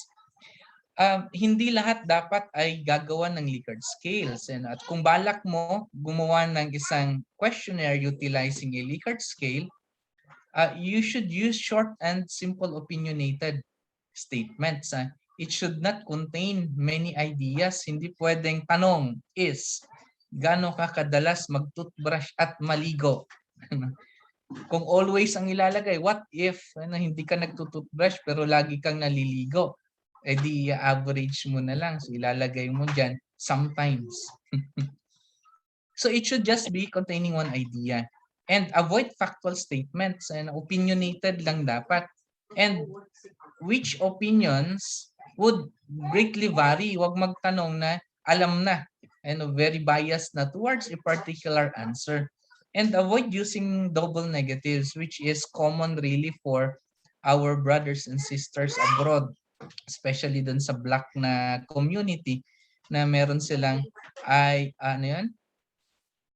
Hindi lahat dapat ay gagawa ng Likert scales. At kung balak mo gumawa ng isang questionnaire utilizing a Likert scale, you should use short and simple opinionated statements. It should not contain many ideas. Hindi pwedeng tanong is, gaano ka kadalas mag-toothbrush at maligo? Kung always ang ilalagay, what if hindi ka nagtututbrush pero lagi kang naliligo? Di average mo na lang. So ilalagay mo dyan sometimes. So it should just be containing one idea. And avoid factual statements, and opinionated lang dapat. And which opinions would greatly vary. Huwag magtanong na alam na, very biased na towards a particular answer. And avoid using double negatives, which is common really for our brothers and sisters abroad, especially dun sa Black na community, na meron silang I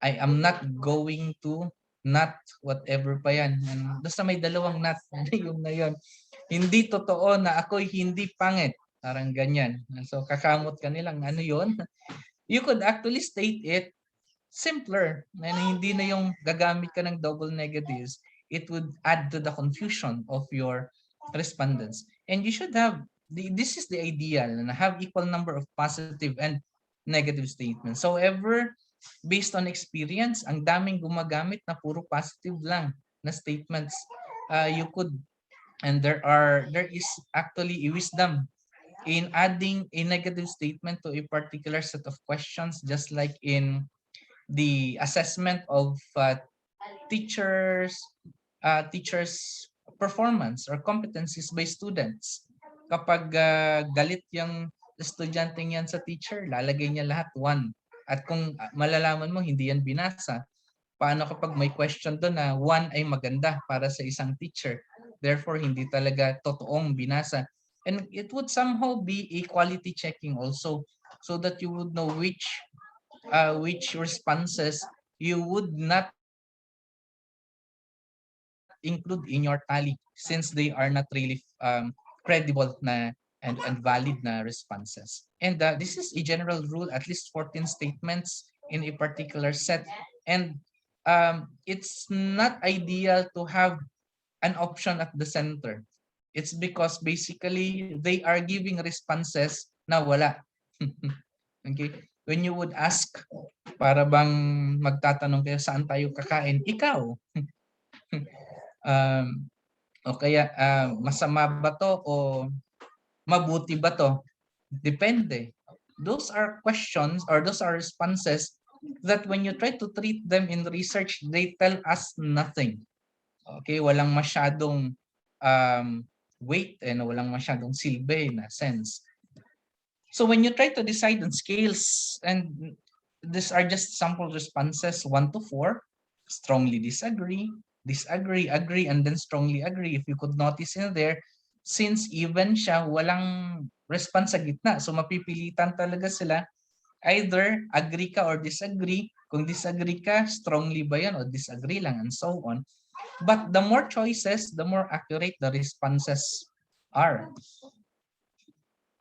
am not going to, not whatever pa yan. Basta may dalawang not, yung na yun. Hindi totoo na ako'y hindi pangit. Parang ganyan. So kakamot ka nilang, ano yun? You could actually state it simpler. Hindi na yung gagamit ka ng double negatives. It would add to the confusion of your respondents. And you should have, this is the ideal, na have equal number of positive and negative statements. However, based on experience, ang daming gumagamit na puro positive lang na statements. You could, and there is actually a wisdom in adding a negative statement to a particular set of questions, just like in the assessment of teachers' performance or competencies by students. Kapag galit yung estudyante yan sa teacher, lalagay niya lahat 1. At kung malalaman mo hindi yan binasa, paano kapag may question doon na 1 ay maganda para sa isang teacher? Therefore, hindi talaga totoong binasa. And it would somehow be a quality checking also, so that you would know which responses you would not include in your tally, since they are not really credible na and valid na responses. And this is a general rule, at least 14 statements in a particular set. And it's not ideal to have an option at the center. It's because basically they are giving responses na wala. Okay? When you would ask, para bang magtatanong kayo, saan tayo kakain? Ikaw. O kaya masama ba to o mabuti ba to? Depende. Those are questions or those are responses that when you try to treat them in research, they tell us nothing. Okay, walang masyadong weight and walang masyadong silbi na sense. So when you try to decide on scales, and these are just sample responses 1 to 4, strongly disagree, disagree, agree, and then strongly agree. If you could notice in there, since even siya, walang response sa gitna. So mapipilitan talaga sila, either agree ka or disagree. Kung disagree ka, strongly ba yan o disagree lang, and so on. But the more choices, the more accurate the responses R.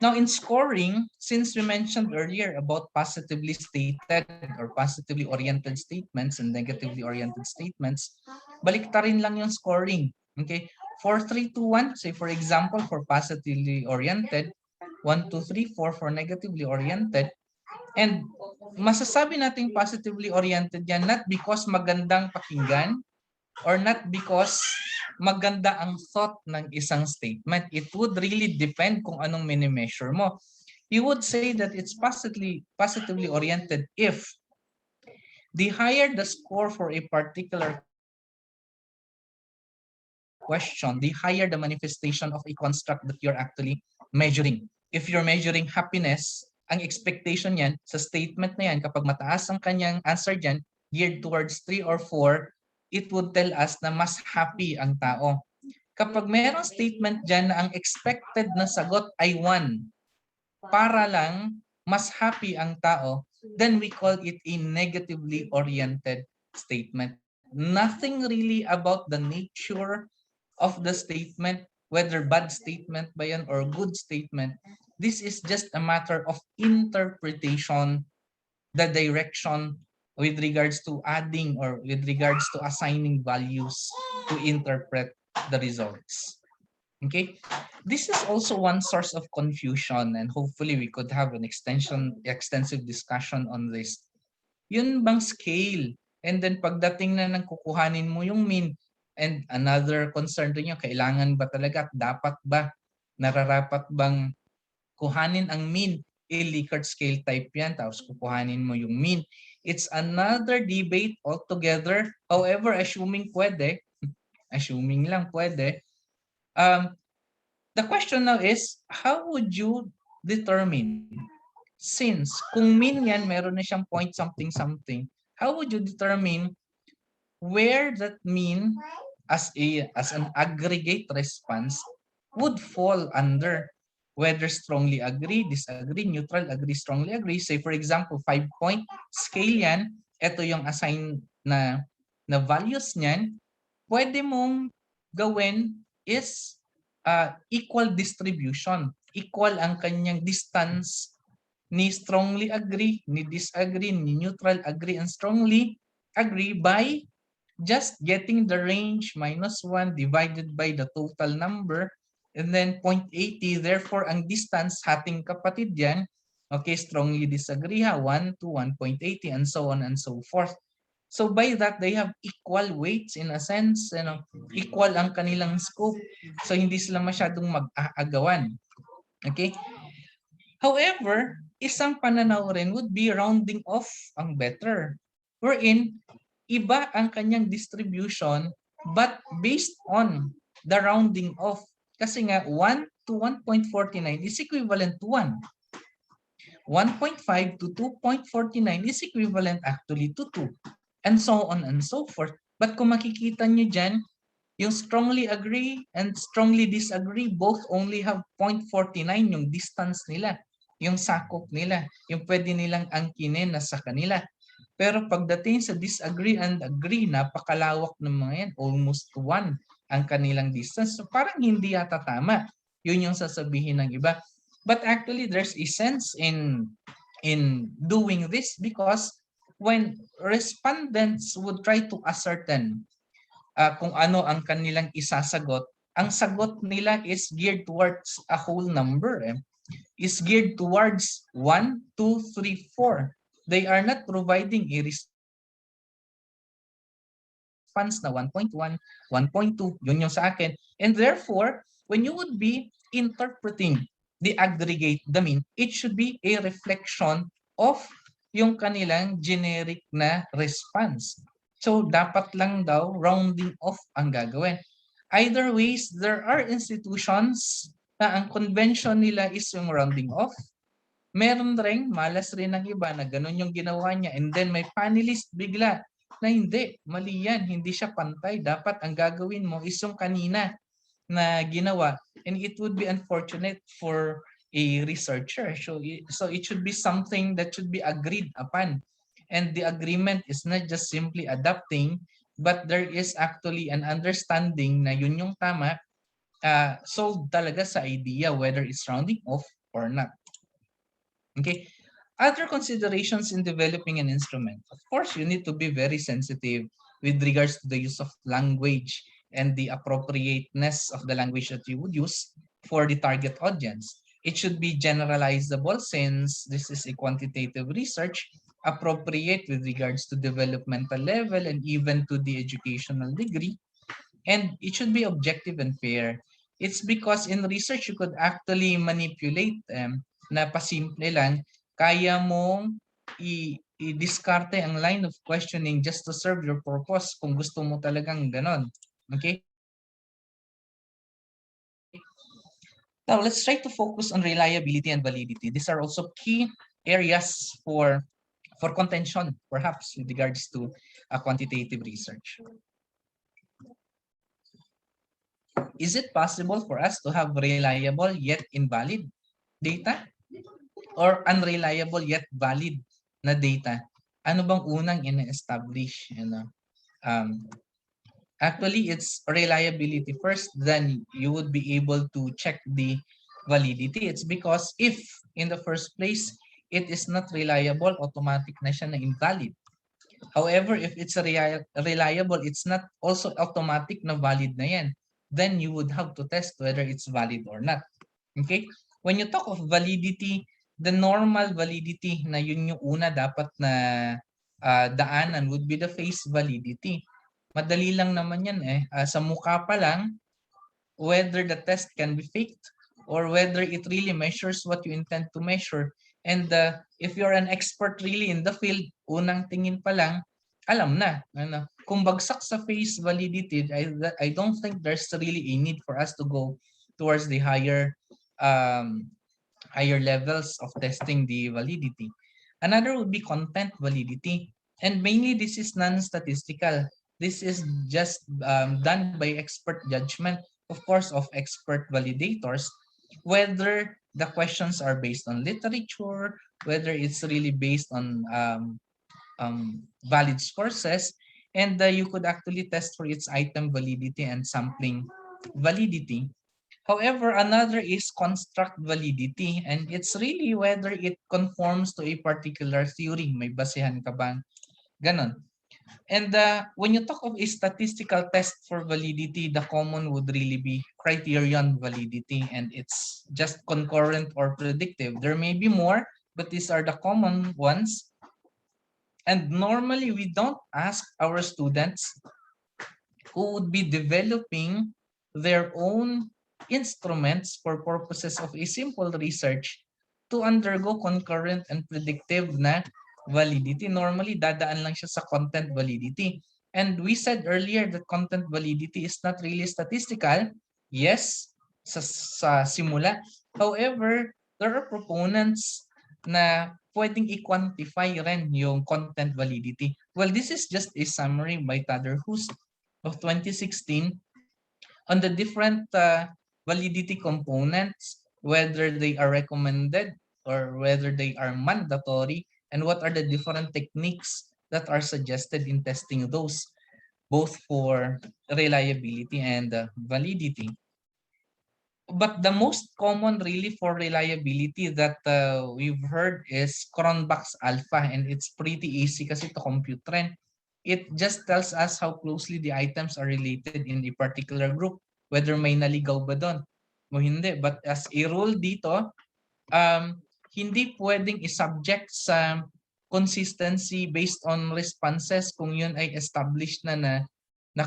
Now, in scoring, since we mentioned earlier about positively stated or positively oriented statements and negatively oriented statements, baliktarin lang yung scoring. Okay? 4, 3, 2, 1. Say, for example, for positively oriented, 1, 2, 3, 4 for negatively oriented. And masasabi natin positively oriented yan not because magandang pakinggan or not because maganda ang thought ng isang statement. It would really depend kung anong mini-measure mo. You would say that it's positively oriented if the higher the score for a particular question, the higher the manifestation of a construct that you're actually measuring. If you're measuring happiness, ang expectation yan sa statement na yan, kapag mataas ang kanyang answer dyan, geared towards 3 or 4, it would tell us na mas happy ang tao. Kapag mayroong statement dyan na ang expected na sagot ay 1, para lang mas happy ang tao, then we call it a negatively oriented statement. Nothing really about the nature of the statement, whether bad statement ba yan or good statement. This is just a matter of interpretation, the direction with regards to adding or with regards to assigning values to interpret the results. Okay, this is also one source of confusion, and hopefully we could have an extensive discussion on this. Yun bang scale? And then pagdating na ng kukuhanin mo yung mean, and another concern din nyo, kailangan ba talaga at dapat ba, nararapat bang kuhanin ang mean? Likert scale type yan, tapos kukuhanin mo yung mean. It's another debate altogether. However, assuming pwede, assuming lang pwede, the question now is, how would you determine? Since kung mean yan, meron na siyang point something something, how would you determine where that mean as an aggregate response would fall under? Whether strongly agree, disagree, neutral, agree, strongly agree. Say for example, 5-point scale yan, ito yung assign na values niyan, pwede mong gawin is equal distribution. Equal ang kanyang distance ni strongly agree, ni disagree, ni neutral agree, and strongly agree by just getting the range minus 1 divided by the total number and then 0.80. Therefore, ang distance, hating kapatid yan, okay, strongly disagree ha, 1 to 1.80 and so on and so forth. So by that, they have equal weights in a sense, equal ang kanilang scope. So hindi sila masyadong mag-aagawan. Okay? However, isang pananaw rin would be rounding off ang better. Wherein, iba ang kanyang distribution but based on the rounding off. Kasi nga, 1 to 1.49 is equivalent to 1. 1.5 to 2.49 is equivalent actually to 2. And so on and so forth. But kung makikita nyo dyan, yung strongly agree and strongly disagree both only have 0.49 yung distance nila, yung sakop nila, yung pwede nilang angkinin na sa kanila. Pero pagdating sa disagree and agree, napakalawak ng mga yan, almost 1 ang kanilang distance. So parang hindi yata tama. Yun yung sasabihin ng iba. But actually, there's a sense in doing this because when respondents would try to ascertain kung ano ang kanilang isasagot, ang sagot nila is geared towards a whole number. Is geared towards 1, 2, 3, 4. They are not providing a response na 1.1, 1.2, yun yung sa akin. And therefore, when you would be interpreting the aggregate, the mean, it should be a reflection of yung kanilang generic na response. So, dapat lang daw rounding off ang gagawin. Either ways, there are institutions na ang convention nila is yung rounding off. Meron rin, malas rin ng iba na ganun yung ginawa niya. And then may panelist bigla na hindi, mali yan, hindi siya pantay. Dapat ang gagawin mo is yung kanina na ginawa. And it would be unfortunate for a researcher. So it should be something that should be agreed upon. And the agreement is not just simply adapting, but there is actually an understanding na yun yung tama sold talaga sa idea whether it's rounding off or not. Okay. Other considerations in developing an instrument. Of course, you need to be very sensitive with regards to the use of language and the appropriateness of the language that you would use for the target audience. It should be generalizable since this is a quantitative research, appropriate with regards to developmental level and even to the educational degree. And it should be objective and fair. It's because in research, you could actually manipulate them na pasimple lang, kaya mong i-diskarte ang line of questioning just to serve your purpose kung gusto mo talagang ganon. Okay? Now, let's try to focus on reliability and validity. These are also key areas for contention, perhaps, with regards to quantitative research. Is it possible for us to have reliable yet invalid data? Or unreliable yet valid na data? Ano bang unang ina-establish? Actually, it's reliability first, then you would be able to check the validity. It's because if in the first place, it is not reliable, automatic na siya na invalid. However, if it's reliable, it's not also automatic na valid na yan. Then you would have to test whether it's valid or not. Okay? When you talk of validity, the normal validity na yun yung una dapat na daanan would be the face validity. Madali lang naman yan eh. Sa mukha pa lang, whether the test can be faked or whether it really measures what you intend to measure. And if you're an expert really in the field, unang tingin pa lang, alam na. Kung bagsak sa face validity, I don't think there's really a need for us to go towards the higher levels of testing the validity. Another would be content validity. And mainly this is non-statistical. This is just done by expert judgment, of course, of expert validators, whether the questions are based on literature, whether it's really based on valid sources, and you could actually test for its item validity and sampling validity. However, another is construct validity, and it's really whether it conforms to a particular theory. May basehan ka bang ganon? And when you talk of a statistical test for validity, the common would really be criterion validity, and it's just concurrent or predictive. There may be more, but these are the common ones. And normally, we don't ask our students who would be developing their own instruments for purposes of a simple research to undergo concurrent and predictive na validity. Normally, dadaan lang siya sa content validity. And we said earlier that content validity is not really statistical. Yes, sa simula. However, there are proponents na pwedeng i-quantify rin yung content validity. Well, this is just a summary by Tadderhus of 2016 on the different validity components, whether they are recommended or whether they are mandatory, and what are the different techniques that are suggested in testing those, both for reliability and validity. But the most common really for reliability that we've heard is Cronbach's alpha, and it's pretty easy kasi to compute rin. It just tells us how closely the items are related in a particular group, whether may naligaw ba doon o hindi. But as a rule dito, hindi pwedeng i-subject sa consistency based on responses kung yun ay established na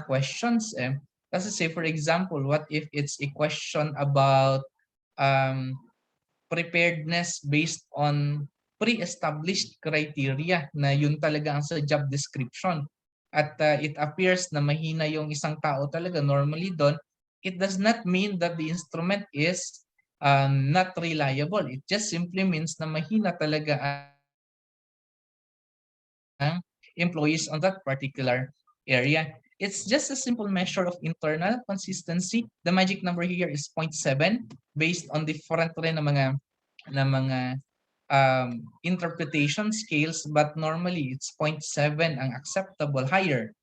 questions eh. Kasi say for example, what if it's a question about preparedness based on pre-established criteria na yun talaga ang sa job description, at it appears na mahina yung isang tao talaga normally doon, it does not mean that the instrument is not reliable. It just simply means na mahina talaga ang employees on that particular area. It's just a simple measure of internal consistency. The magic number here is 0.7 based on different rin na mga interpretation scales, but normally it's 0.7 ang acceptable. Higher.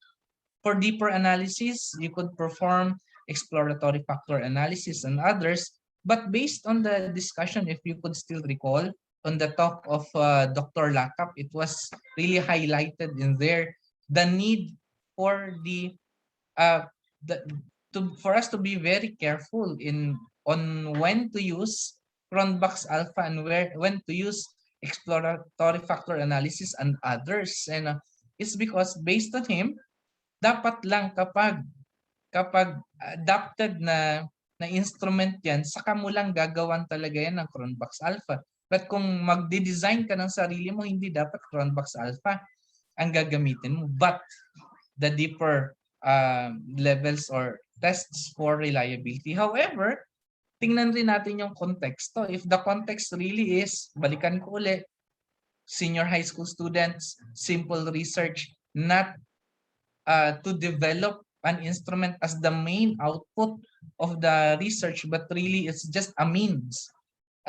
For deeper analysis, you could perform exploratory factor analysis, and others. But based on the discussion, if you could still recall, on the talk of Dr. Lakap, it was really highlighted in there the need for uh, the for us to be very careful on when to use Cronbach's alpha and when to use exploratory factor analysis and others. And it's because based on him, dapat lang kapag adapted na instrument yan, saka mo lang gagawan talaga yan ng Cronbach's alpha. But kung magde-design ka ng sarili mo, hindi dapat Cronbach's alpha ang gagamitin mo. But the deeper levels or tests for reliability. However, tingnan rin natin yung konteksto. If the context really is, balikan ko ulit, senior high school students, simple research, not to develop an instrument as the main output of the research, but really it's just a means,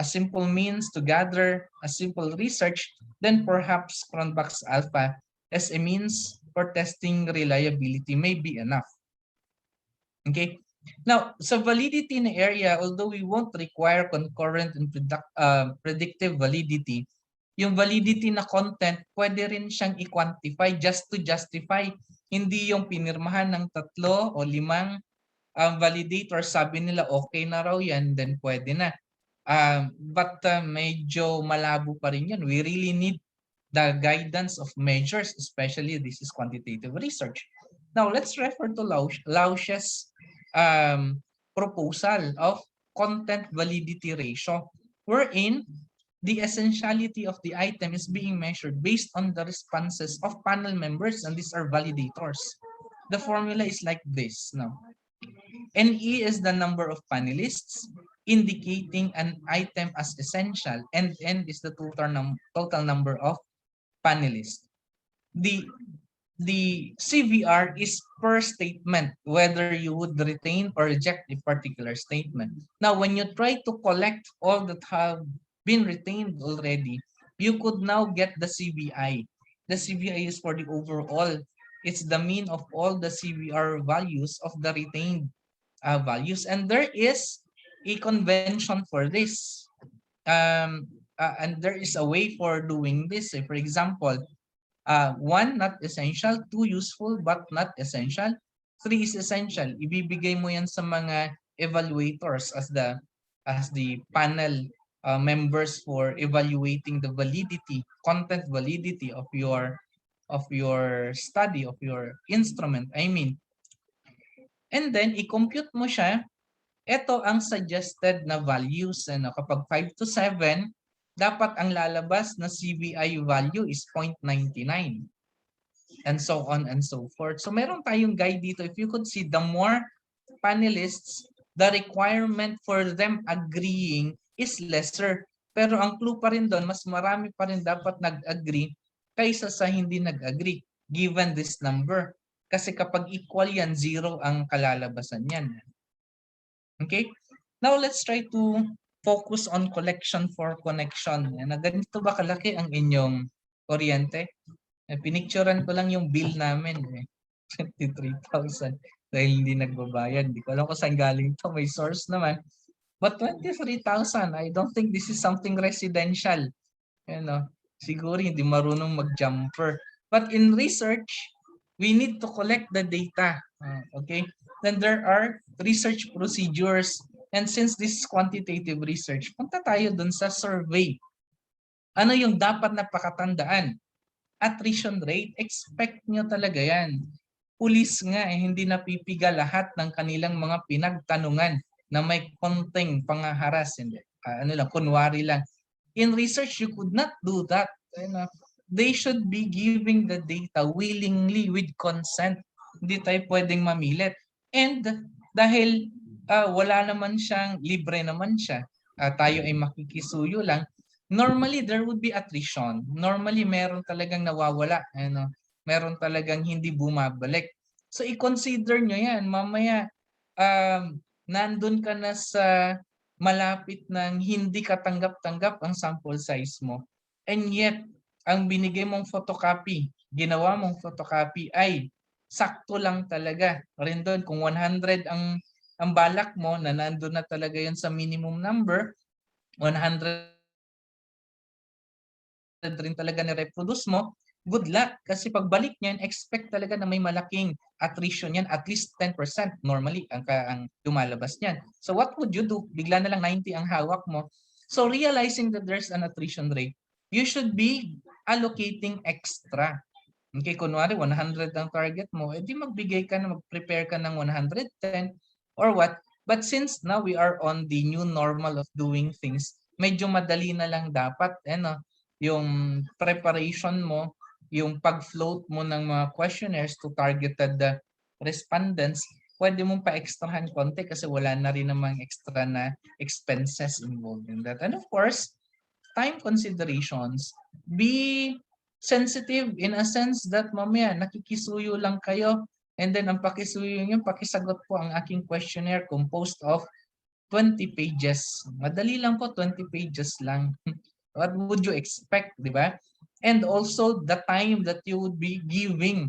a simple means to gather a simple research, then perhaps Cronbach's alpha as a means for testing reliability may be enough. Okay. Now, sa validity na area, although we won't require concurrent and predictive validity, yung validity na content, pwede rin siyang i-quantify just to justify. Hindi yung pinirmahan ng 3 o 5 validators, sabi nila okay na raw yan, then pwede na. But medyo malabo pa rin yun. We really need the guidance of measures, especially this is quantitative research. Now, let's refer to Lausa's proposal of content validity ratio, wherein the essentiality of the item is being measured based on the responses of panel members, and these are validators. The formula is like this now. NE is the number of panelists indicating an item as essential, and N is the total number of panelists. The CVR is per statement, whether you would retain or reject a particular statement. Now, when you try to collect all that have been retained already, you could now get the CVI. The CVI is for the overall. It's the mean of all the CVR values of the retained values. And there is a convention for this. And there is a way for doing this. For example, 1, not essential. 2, useful but not essential. 3 is essential. Ibibigay mo yan sa mga evaluators as the panel members for evaluating the validity, content validity of your study, of your instrument, I mean. And then, i-compute mo siya. Ito ang suggested na values. Kapag 5 to 7, dapat ang lalabas na CVI value is 0.99. And so on and so forth. So meron tayong guide dito. If you could see, the more panelists, the requirement for them agreeing is lesser. Pero ang clue pa rin doon, mas marami pa rin dapat nag-agree kaysa sa hindi nag-agree, given this number. Kasi kapag equal yan, 0 ang kalalabasan yan. Okay? Now, let's try to focus on collection for connection. Ganito ba kalaki ang inyong kuryente? Pinicturean ko lang yung bill namin. 23,000 dahil hindi nagbabayad. Hindi ko alam kung saan galing to. May source naman. But 23,000, I don't think this is something residential. Siguro hindi marunong mag-jumper. But in research, we need to collect the data. Okay? Then there are research procedures. And since this is quantitative research, punta tayo dun sa survey. Ano yung dapat na pakatandaan? Attrition rate, expect nyo talaga yan. Pulis nga, hindi napipiga lahat ng kanilang mga pinagtanungan na may konting pangaharas. Kunwari lang. In research, you could not do that. They should be giving the data willingly with consent. Hindi tayo pwedeng mamilit. And dahil wala naman siyang, libre naman siya, tayo ay makikisuyo lang, normally there would be attrition. Normally meron talagang nawawala. Meron talagang hindi bumabalik. So i-consider nyo yan. Mamaya, nandun ka na sa malapit ng hindi katanggap-tanggap ang sample size mo. And yet, ang binigay mong photocopy, ginawa mong photocopy ay sakto lang talaga. Rin doon, kung 100 ang ang balak mo na nandun na talaga yun sa minimum number, 100 rin talaga ni-reproduce mo, good luck. Kasi pagbalik niyan, expect talaga na may malaking attrition yan, at least 10% normally ang lumalabas niyan. So what would you do? Bigla na lang 90 ang hawak mo. So realizing that there's an attrition rate, you should be allocating extra. Okay, kunwari 100 ang target mo, edi magbigay ka na, mag-prepare ka ng 110 or what. But since now we are on the new normal of doing things, medyo madali na lang dapat yung preparation mo, yung pag-float mo ng mga questionnaires to targeted respondents, pwede mong pa-extrahan konti kasi wala na rin namang extra na expenses involved in that. And of course, time considerations, be sensitive in a sense that mamaya nakikisuyo lang kayo and then ang pakisuyo nyo, pakisagot po ang aking questionnaire composed of 20 pages. Madali lang po, 20 pages lang. What would you expect, di ba? And also the time that you would be giving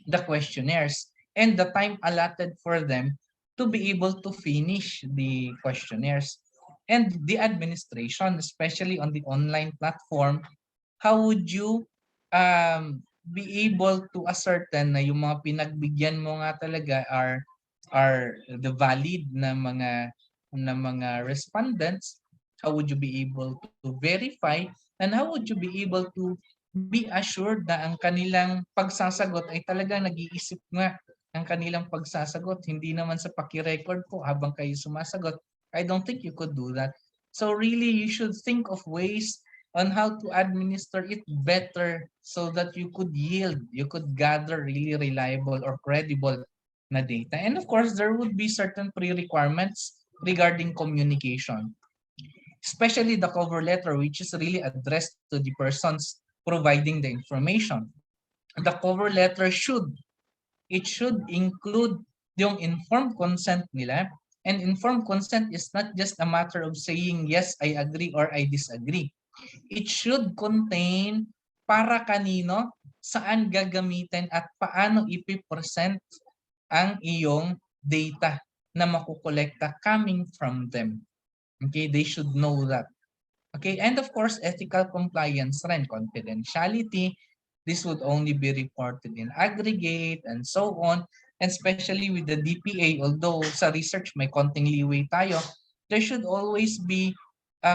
the questionnaires and the time allotted for them to be able to finish the questionnaires. And the administration, especially on the online platform, how would you be able to ascertain na yung mga pinagbigyan mo nga talaga are the valid na mga respondents? How would you be able to verify, and how would you be able to be assured na ang kanilang pagsasagot ay talagang nag-iisip nga ang kanilang pagsasagot, hindi naman sa paki-record po habang kayo sumasagot. I don't think you could do that. So really, you should think of ways on how to administer it better so that you could yield, you could gather really reliable or credible na data. And of course, there would be certain pre-requirements regarding communication, especially the cover letter, which is really addressed to the persons providing the information. The cover letter should include yung informed consent nila. And informed consent is not just a matter of saying, yes, I agree or I disagree. It should contain para kanino, saan gagamitin at paano ipipresent ang iyong data na makukolekta coming from them. Okay, they should know that. Okay, and of course, ethical compliance rin, confidentiality. This would only be reported in aggregate and so on. And especially with the DPA, although sa research may konting leeway tayo, there should always be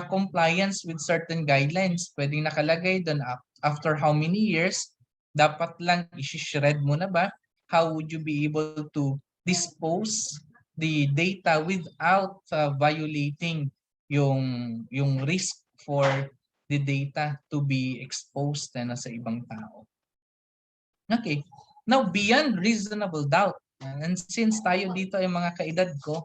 compliance with certain guidelines. Pwedeng nakalagay doon after how many years, dapat lang isi-shred mo na ba? How would you be able to dispose the data without violating yung risk for the data to be exposed na sa ibang tao. Okay. Now, beyond reasonable doubt, and since tayo dito ay mga kaedad ko,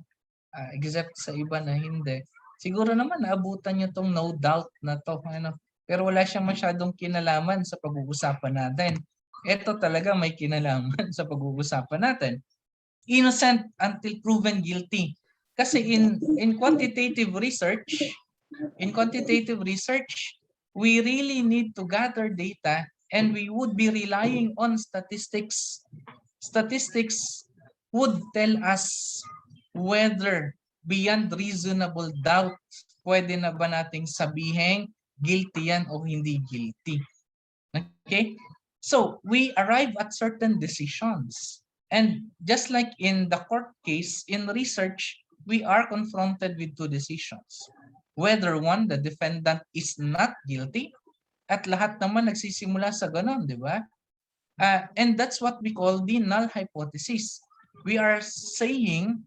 except sa iba na hindi, siguro naman naabutan nyo tong no doubt na to. Pero wala siyang masyadong kinalaman sa pag-uusapan natin. Ito talaga may kinalaman sa pag-uusapan natin. Innocent until proven guilty. Kasi in quantitative research, we really need to gather data and we would be relying on statistics. Statistics would tell us whether beyond reasonable doubt, pwede na ba nating sabihin guilty yan o hindi guilty. Okay? So, we arrive at certain decisions. And just like in the court case, in research, we are confronted with two decisions. Whether one, the defendant is not guilty, at lahat naman nagsisimula sa ganon, di ba? And that's what we call the null hypothesis. We are saying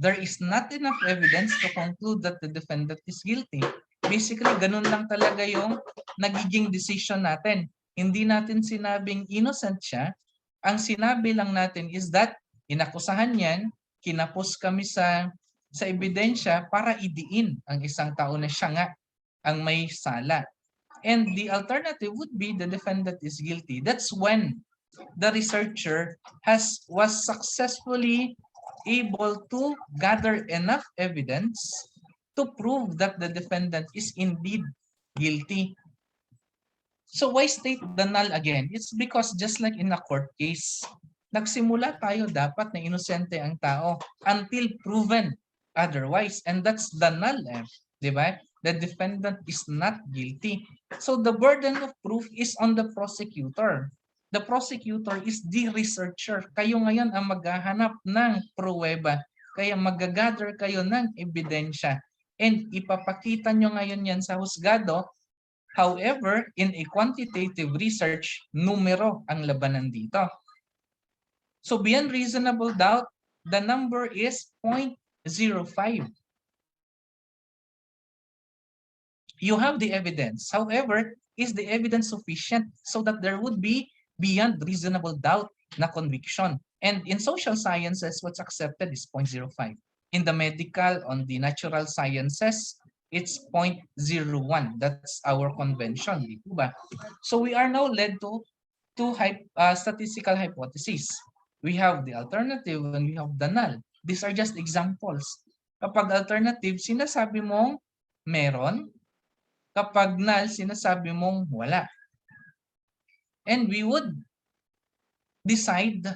there is not enough evidence to conclude that the defendant is guilty. Basically, ganun lang talaga yung nagiging decision natin. Hindi natin sinabing innocent siya. Ang sinabi lang natin is that inakusahan yan, kinapos kami sa ebidensya para idiin ang isang tao na siya nga ang may sala. And the alternative would be the defendant is guilty. That's when the researcher was successfully able to gather enough evidence to prove that the defendant is indeed guilty. So why state the null again? It's because just like in a court case, nagsimula tayo dapat na inosente ang tao until proven otherwise. And that's the null, di ba? The defendant is not guilty. So the burden of proof is on the prosecutor. The prosecutor is the researcher. Kayo ngayon ang maghahanap ng pruweba. Kaya magagather kayo ng ebidensya. And ipapakita nyo ngayon yan sa husgado. However, in a quantitative research, numero ang labanan dito. So beyond reasonable doubt, the number is 0.05. You have the evidence. However, is the evidence sufficient so that there would be beyond reasonable doubt na conviction? And in social sciences, what's accepted is 0.05. In the medical, on the natural sciences, it's 0.01. That's our convention. Diba? So we are now led to statistical hypotheses. We have the alternative and we have the null. These are just examples. Kapag alternative, sinasabi mong meron. Kapag null, sinasabi mong wala. And we would decide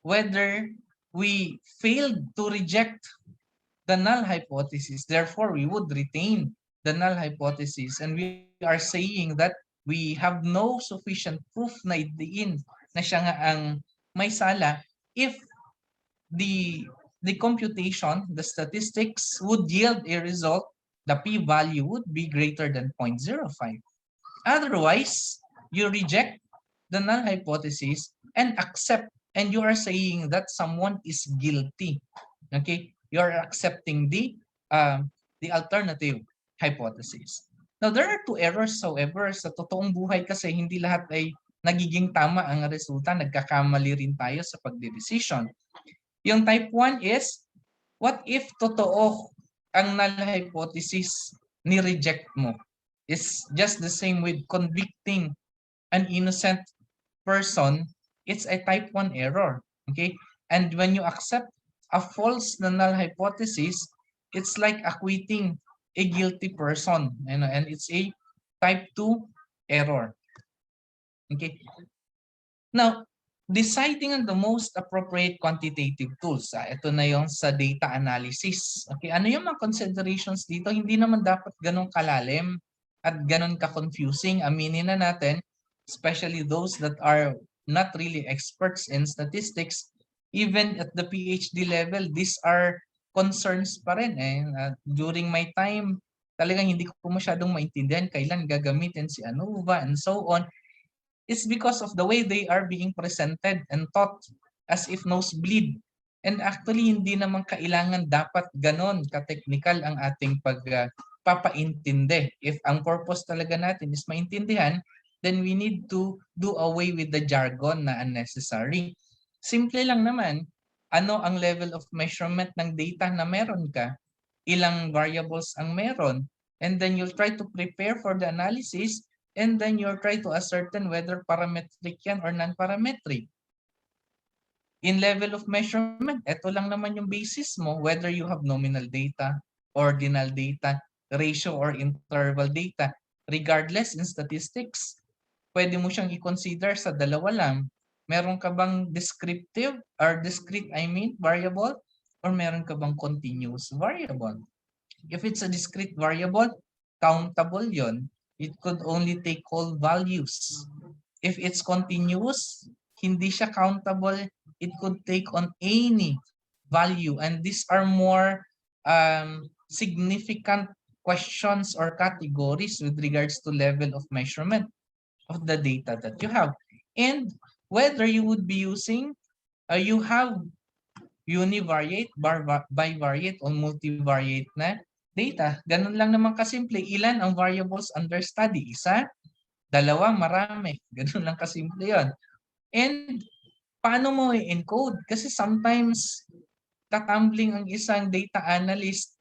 whether we failed to reject the null hypothesis. Therefore, we would retain the null hypothesis. And we are saying that we have no sufficient proof na idiin na siya nga ang may sala if the computation, the statistics would yield a result, the p-value would be greater than 0.05. Otherwise, you reject the null hypothesis and accept, and you are saying that someone is guilty. Okay, you are accepting the alternative hypothesis. Now, there are two errors, however, sa totoong buhay kasi hindi lahat ay nagiging tama ang resulta, nagkakamali rin tayo sa pagdedesisyon. Yung type 1 is, what if totoo ang null hypothesis ni-reject mo? It's just the same with convicting an innocent person, it's a type 1 error. Okay? And when you accept a false null hypothesis, it's like acquitting a guilty person, and it's a type 2 error. Okay. Now, deciding on the most appropriate quantitative tools. Ito na yung sa data analysis. Okay, ano yung mga considerations dito? Hindi naman dapat ganun kalalim at ganun ka-confusing. Aminin na natin, especially those that are not really experts in statistics, even at the PhD level, these are concerns pa rin. During my time, talagang hindi ko masyadong maintindihan kailan gagamitin si ANOVA and so on. It's because of the way they are being presented and taught as if nosebleed. And actually, hindi naman kailangan dapat ganon ka-technical ang ating pagpapaintindi. If ang purpose talaga natin is maintindihan, then we need to do away with the jargon na unnecessary. Simple lang naman, ano ang level of measurement ng data na meron ka, ilang variables ang meron, and then you'll try to prepare for the analysis, and then you'll try to ascertain whether parametric yan or non-parametric. In level of measurement, ito lang naman yung basis mo, whether you have nominal data, ordinal data, ratio or interval data. Regardless, in statistics, pwede mo siyang i-consider sa dalawa lang. Meron ka bang descriptive or discrete, variable, or meron ka bang continuous variable? If it's a discrete variable, countable yon. It could only take whole values. If it's continuous, hindi siya countable, it could take on any value. And these are more significant questions or categories with regards to level of measurement of the data that you have. And whether you would be using, you have univariate, bivariate, or multivariate na data. Ganun lang naman kasimple. Ilan ang variables under study? Isa, dalawa, marami. Ganun lang kasimple yon. And paano mo i-encode? Kasi sometimes tatumbling ang isang data analyst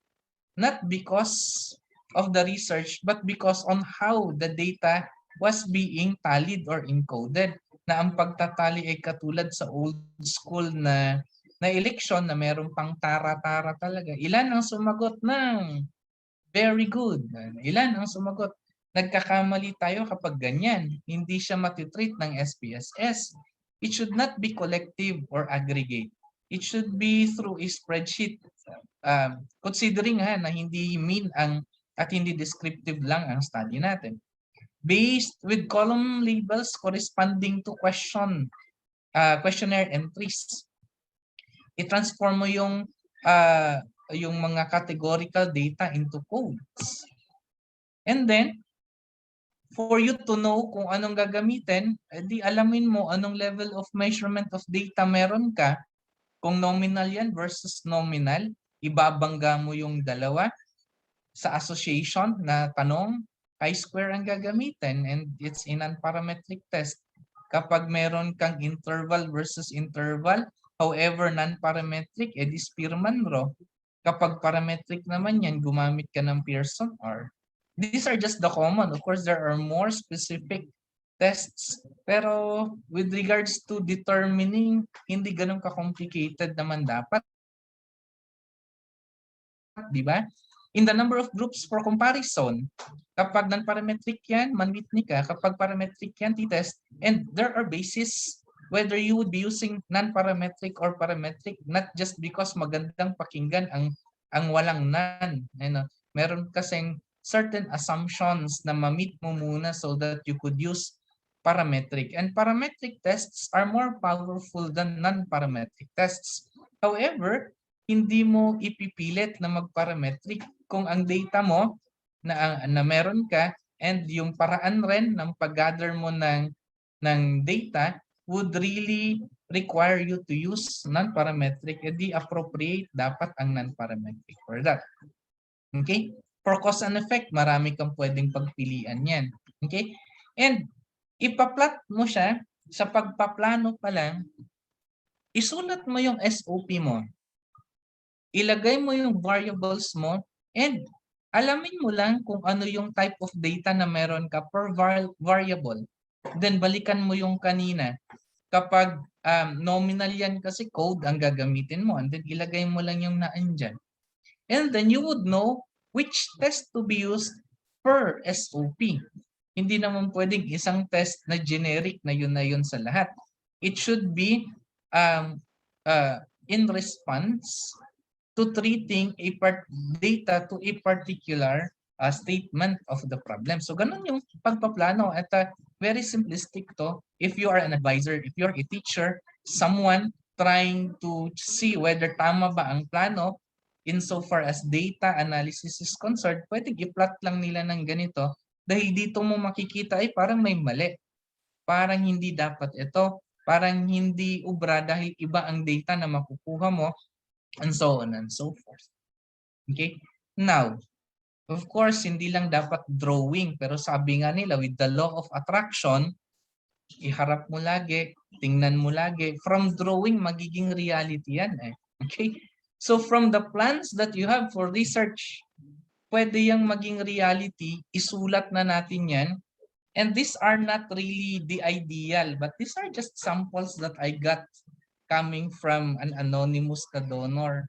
not because of the research but because on how the data was being tallied or encoded. Na ang pagtatali ay katulad sa old school na election na meron pang tara-tara talaga. Ilan ang sumagot ng very good? Ilan ang sumagot? Nagkakamali tayo kapag ganyan. Hindi siya matitreat ng SPSS. it should not be collective or aggregate. It should be through a spreadsheet, considering na hindi mean at hindi descriptive lang ang study natin. Based with column labels corresponding to questionnaire entries. I-transform mo yung mga categorical data into codes. And then, for you to know kung anong gagamitin, di alamin mo anong level of measurement of data meron ka. Kung nominal yan versus nominal, ibabangga mo yung dalawa. Sa association na tanong, chi-square ang gagamitin and it's in a parametric test. Kapag meron kang interval versus interval, however non-parametric, edi Spearman rho. Kapag parametric naman yan, gumamit ka ng Pearson R. These are just the common. Of course, there are more specific tests. Pero with regards to determining, hindi ganun ka-complicated naman dapat. Di ba? In the number of groups for comparison, kapag non-parametric yan, manwitney ka. Kapag parametric yan, t-test. And there are bases whether you would be using non-parametric or parametric, not just because magandang pakinggan ang walang non. Meron kasing certain assumptions na ma-meet mo muna so that you could use parametric. And parametric tests are more powerful than non-parametric tests. However, hindi mo ipipilit na mag-parametric kung ang data mo na meron ka and yung paraan rin ng pag-gather mo ng data would really require you to use non-parametric, edi appropriate dapat ang non-parametric for that. Okay? For cause and effect, marami kang pwedeng pagpilian yan. Okay? And ipa-plot mo siya, sa pagpaplano pa lang, isulat mo yung SOP mo. Ilagay mo yung variables mo and alamin mo lang kung ano yung type of data na meron ka per variable. Then balikan mo yung kanina. Kapag nominal yan kasi code ang gagamitin mo and then ilagay mo lang yung naandyan. And then you would know which test to be used per SOP. Hindi naman pwedeng isang test na generic na yun sa lahat. It should be in response to treating a data to a particular statement of the problem. So ganun yung pagpaplano at very simplistic to. If you are an advisor, if you're a teacher, someone trying to see whether tama ba ang plano insofar as data analysis is concerned, pwede i-plot lang nila ng ganito dahil dito mo makikita ay parang may mali. Parang hindi dapat ito. Parang hindi ubra dahil iba ang data na makukuha mo and so on and so forth. Okay? Now, of course, hindi lang dapat drawing. Pero sabi nga nila, with the law of attraction, iharap mo lagi, tingnan mo lagi. From drawing, magiging reality yan eh. Okay? So from the plans that you have for research, pwede yang maging reality, isulat na natin yan. And these are not really the ideal, but these are just samples that I got coming from an anonymous donor.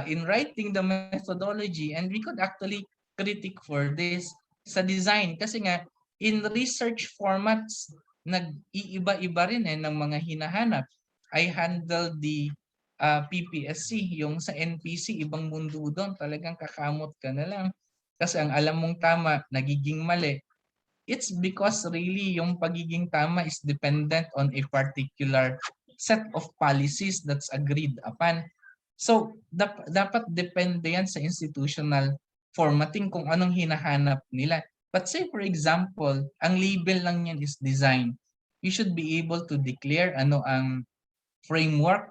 In writing the methodology, and we could actually critique for this sa design kasi nga in research formats nag-iiba-iba rin ng mga hinahanap. I handled the PPSC, yung sa NPC ibang mundo doon, talagang kakamot ka na lang kasi ang alam mong tama nagiging mali. It's because really yung pagiging tama is dependent on a particular set of policies that's agreed upon. So, dapat depende yan sa institutional formatting kung anong hinahanap nila. But say for example, ang label lang yan is design. You should be able to declare ano ang framework.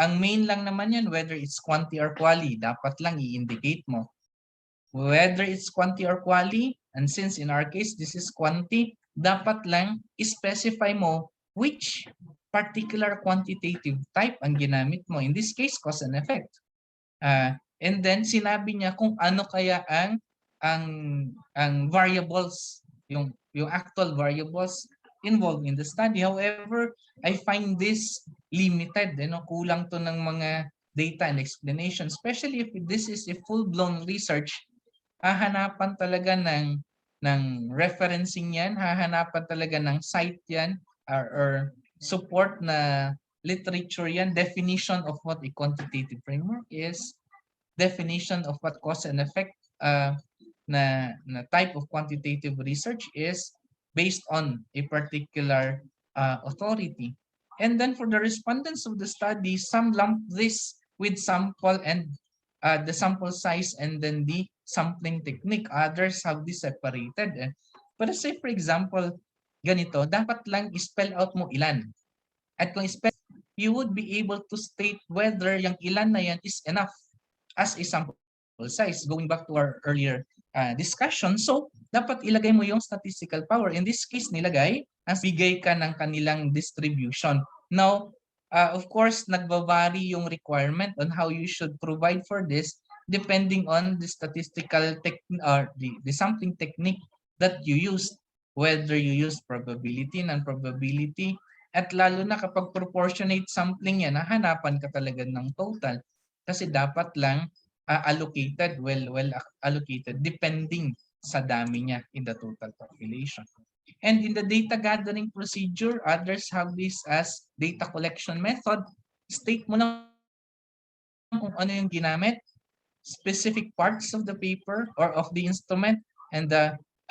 Ang main lang naman yan, whether it's quanti or quali, dapat lang i-indicate mo. Whether it's quanti or quali, and since in our case this is quanti, dapat lang i-specify mo which particular quantitative type ang ginamit mo. In this case, cause and effect. And then sinabi niya kung ano kaya ang variables, yung actual variables involved in the study. However, I find this limited. Kulang to ng mga data and explanation, especially if this is a full-blown research. Hahanapan talaga ng referencing yan, hahanapan talaga ng site yan or support na literature yan, definition of what a quantitative framework is, definition of what cause and effect na type of quantitative research is based on a particular authority. And then for the respondents of the study, some lump this with sample and the sample size and then the sampling technique. Others have this separated. But say for example, ganito, dapat lang spell out mo ilan. At kung spell, you would be able to state whether yung ilan na yan is enough as a sample size. Going back to our earlier discussion, so dapat ilagay mo yung statistical power. In this case, nilagay, as bigay ka ng kanilang distribution. Now, of course, nagbabari yung requirement on how you should provide for this depending on the statistical or the sampling technique that you use, whether you use probability, non-probability, at lalo na kapag proportionate sampling yan, hahanapan ka talaga ng total kasi dapat lang allocated, well allocated depending sa dami niya in the total population. And in the data gathering procedure, others have this as data collection method. State mo lang kung ano yung ginamit, specific parts of the paper or of the instrument, and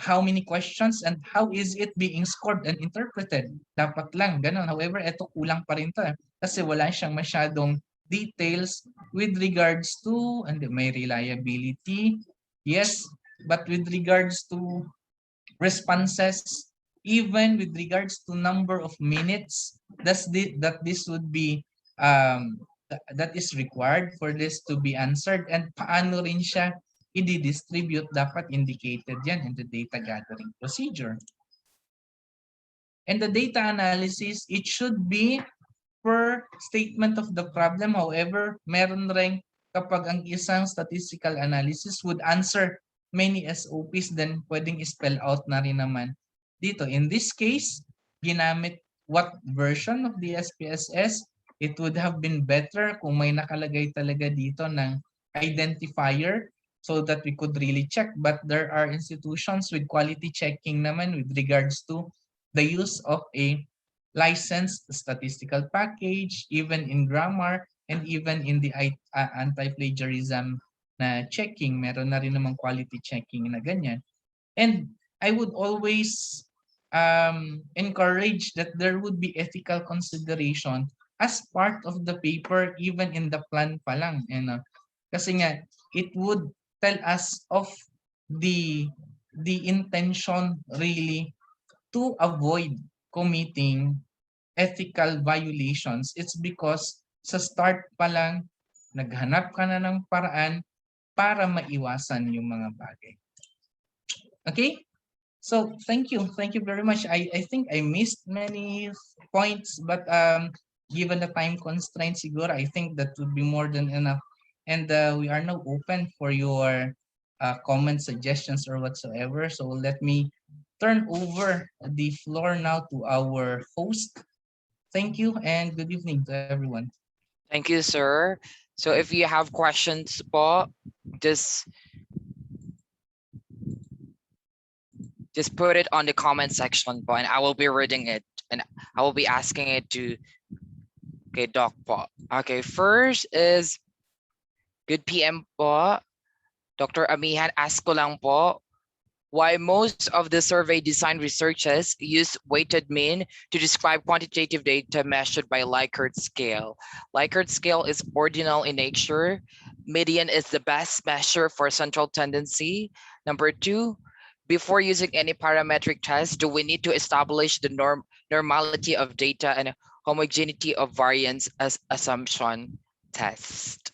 how many questions and how is it being scored and interpreted. Dapat lang, ganun. However, ito kulang pa rin to kasi wala siyang masyadong details with regards to, and may reliability, yes, but with regards to responses, even with regards to number of minutes that this would be that is required for this to be answered, and paano rin siya i-distribute, dapat indicated yan in the data gathering procedure. And the data analysis, it should be per statement of the problem. However, meron rin kapag ang isang statistical analysis would answer many SOPs, then pwedeng spell out na rin naman dito. In this case, ginamit what version of the SPSS. It would have been better kung may nakalagay talaga dito ng identifier so that we could really check. But there are institutions with quality checking naman with regards to the use of a licensed statistical package, even in grammar, and even in the anti-plagiarism na checking. Meron na rin namang quality checking na ganyan. And I would always encourage that there would be ethical consideration as part of the paper, even in the plan pa lang. Kasi nga, it would tell us of the intention really to avoid committing ethical violations. It's because sa start pa lang, naghanap ka na ng paraan para maiwasan yung mga bagay. Okay? So, thank you. Thank you very much. I think I missed many points, but given the time constraints, siguro, I think that would be more than enough. And we are now open for your comments, suggestions, or whatsoever. So let me turn over the floor now to our host. Thank you and good evening to everyone. Thank you, sir. So if you have questions po, just put it on the comment section po, and I will be reading it and I will be asking it to Doc po. Okay, first is good PM po. Dr. Amihan, ask ko lang po, why most of the survey design researches use weighted mean to describe quantitative data measured by Likert scale. Likert scale is ordinal in nature. Median is the best measure for central tendency. Number 2, before using any parametric test, do we need to establish the normality of data and homogeneity of variance as assumption test?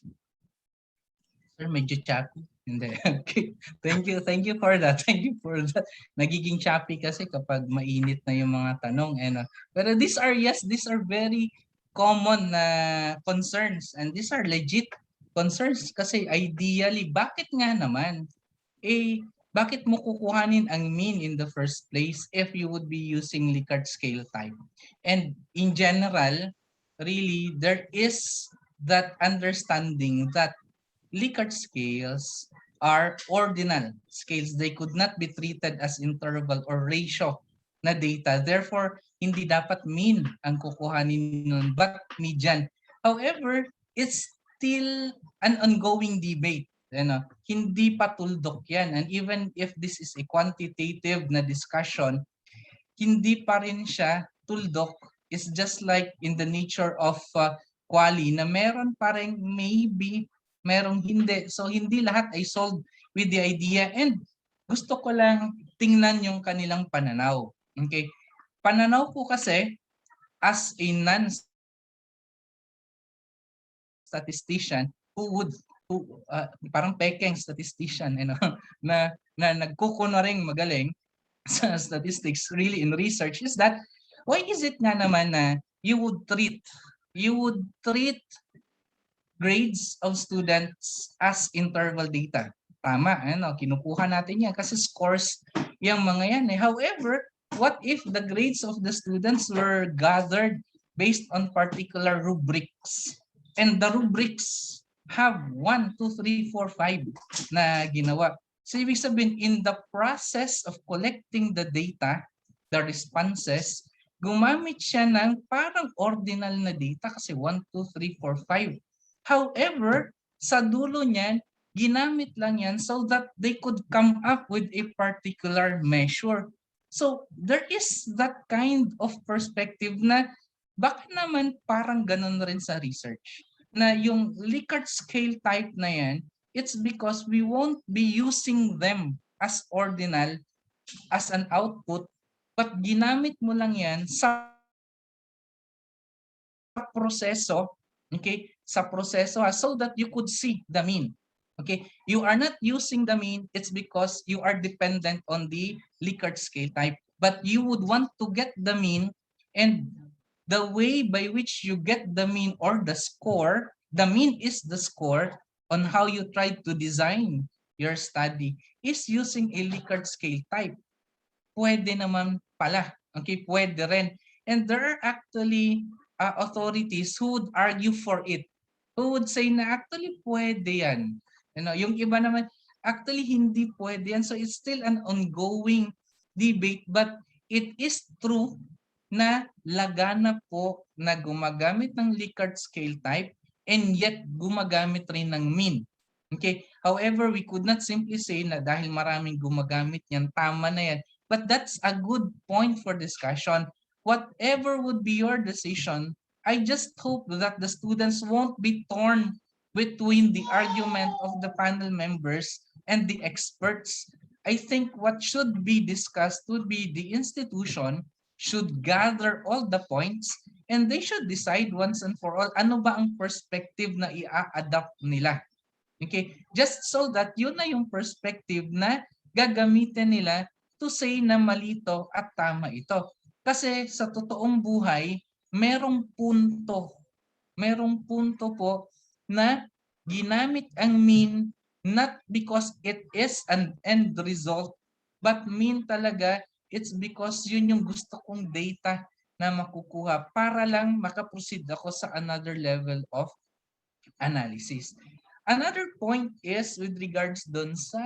Sir, medyo choppy. Hindi. Okay. Thank you for that. Thank you for that. Nagiging choppy kasi kapag mainit na yung mga tanong. Pero these are very common concerns, and these are legit concerns kasi ideally, bakit nga naman? Bakit mo kukuhanin ang mean in the first place if you would be using Likert scale type? And in general, really, there is that understanding that Likert scales are ordinal scales. They could not be treated as interval or ratio na data. Therefore, hindi dapat mean ang kukuhanin nun, but median. However, it's still an ongoing debate. Hindi pa tuldok yan. And even if this is a quantitative na discussion, hindi pa rin siya tuldok. It's just like in the nature of quali na meron pa rin maybe, merong hindi. So hindi lahat ay solved with the idea. And gusto ko lang tingnan yung kanilang pananaw. Okay? Pananaw ko kasi as a non-statistician parang pekeng statistician na nagkukuno ring magaling sa statistics really in research is that why is it nga naman na you would treat grades of students as interval data? Tama, kinukuha natin yan kasi scores yung mga yan. However, what if the grades of the students were gathered based on particular rubrics? And the rubrics have 1, 2, 3, 4, 5 na ginawa. So ibig sabihin, in the process of collecting the data, the responses, gumamit siya ng parang ordinal na data kasi 1, 2, 3, 4, 5. However, sa dulo niyan, ginamit lang yan so that they could come up with a particular measure. So there is that kind of perspective na baka naman parang ganun rin sa research. Na yung Likert scale type na yan, it's because we won't be using them as ordinal, as an output, but ginamit mo lang yan sa proseso, okay? Sa proseso so that you could see the mean. Okay? You are not using the mean, it's because you are dependent on the Likert scale type. But you would want to get the mean, and the way by which you get the mean or the score, the mean is the score on how you try to design your study, is using a Likert scale type. Pwede naman pala. Okay, pwede rin. And there are actually authorities who would argue for it. Who would say na actually pwede yan. Yung iba naman, actually hindi pwede yan. So it's still an ongoing debate, but it is true na Laguna po na gumagamit ng Likert scale type and yet gumagamit rin ng mean. Okay? However, we could not simply say na dahil maraming gumagamit yan, tama na yan. But that's a good point for discussion. Whatever would be your decision, I just hope that the students won't be torn between the argument of the panel members and the experts. I think what should be discussed would be the institution should gather all the points and they should decide once and for all ano ba ang perspective na i-adapt nila. Okay? Just so that yun na yung perspective na gagamitin nila to say na mali ito at tama ito. Kasi sa totoong buhay, merong punto po na ginamit ang mean not because it is an end result, but mean talaga it's because yun yung gusto kong data na makukuha para lang makaproceed ako sa another level of analysis. Another point is with regards dun sa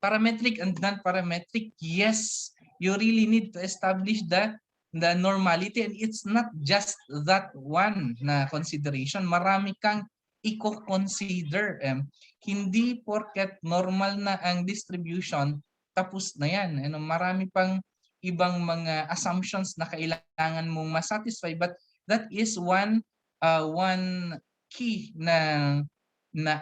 parametric and non-parametric. Yes, you really need to establish the normality, and it's not just that one na consideration. Marami kang i-consider. Hindi porket normal na ang distribution, tapos na yan. Marami pang ibang mga assumptions na kailangan mong masatisfy, but that is one key na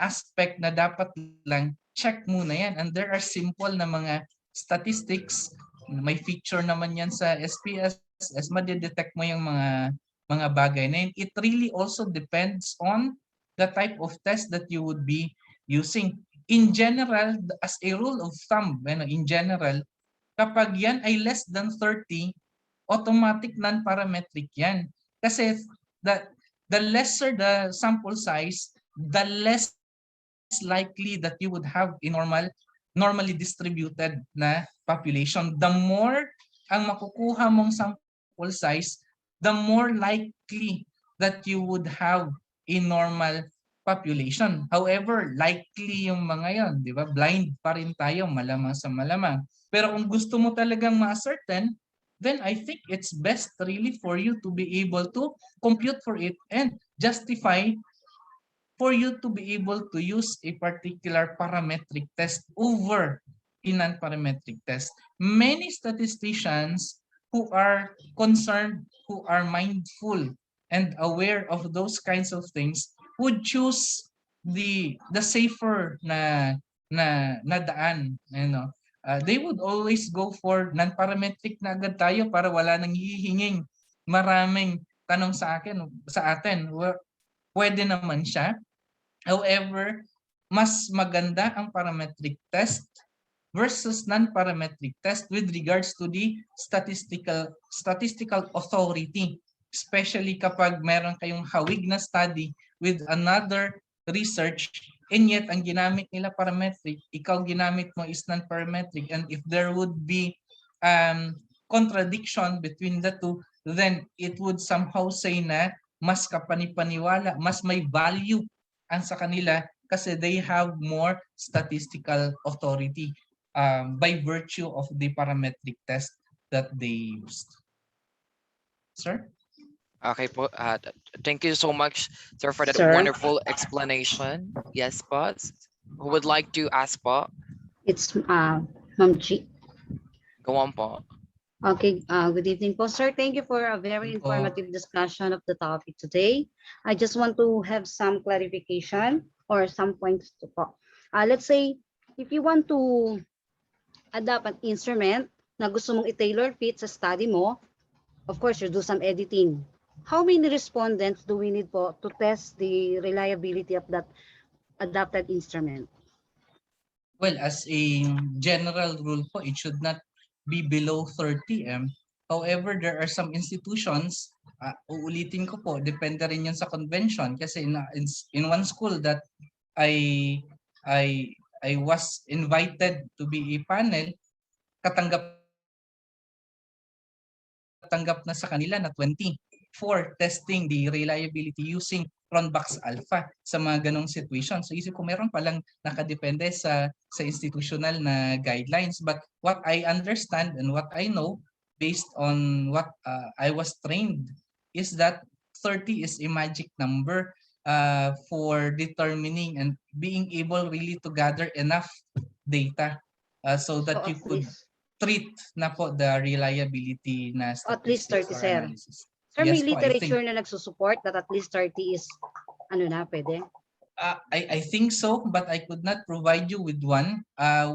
aspect na dapat lang check muna yan. And there are simple na mga statistics, may feature naman yan sa SPS, as madidetect mo yung mga bagay na yun. It really also depends on the type of test that you would be using. In general, as a rule of thumb, in general, kapag yan ay less than 30, automatic non-parametric yan. Kasi the lesser the sample size, the less likely that you would have a normally distributed na population. The more ang makukuha mong sample size, the more likely that you would have a normal population. However, likely yung mga yon, di ba? Blind pa rin tayo, malamang sa malamang. Pero kung gusto mo talagang ma-ascertain, then I think it's best really for you to be able to compute for it and justify for you to be able to use a particular parametric test over a non-parametric test. Many statisticians who are concerned, who are mindful and aware of those kinds of things would choose the safer na daan, you know. They would always go for non-parametric na agad tayo para wala nang hihinging maraming tanong sa atin. Pwede naman siya. However, mas maganda ang parametric test versus non-parametric test with regards to the statistical authority, especially kapag meron kayong hawig na study with another research and yet ang ginamit nila parametric, ikaw ginamit mo is non-parametric, and if there would be contradiction between the two, then it would somehow say na mas kapanipaniwala, mas may value ang sa kanila kasi they have more statistical authority by virtue of the parametric test that they used. Sir? Okay po. Thank you so much, sir, for that Sir? wonderful explanation. Yes, boss. Who would like to ask po? It's Ma'am G. Go on po. Okay, good evening po, sir. Thank you for a very informative discussion of the topic today. I just want to have some clarification or some points to po. Let's say, if you want to adapt an instrument na gusto mong i-tailor fit sa study mo, of course, you do some editing. How many respondents do we need po to test the reliability of that adapted instrument? Well, as a general rule po, it should not be below 30. However, there are some institutions, uulitin ko po, depende rin yun sa convention. Kasi in one school that I was invited to be a panel, katanggap na sa kanila na 20 for testing the reliability using Cronbach's alpha sa mga ganong situation. So isip ko meron palang nakadepende sa institutional na guidelines. But what I understand and what I know based on what I was trained is that 30 is a magic number for determining and being able really to gather enough data so that you could treat na po the reliability na at least 30, sir. analysis. Sir, Yes may po, literature na nagsusupport that at least 30 is ano na, pwede? I think so, but I could not provide you with one.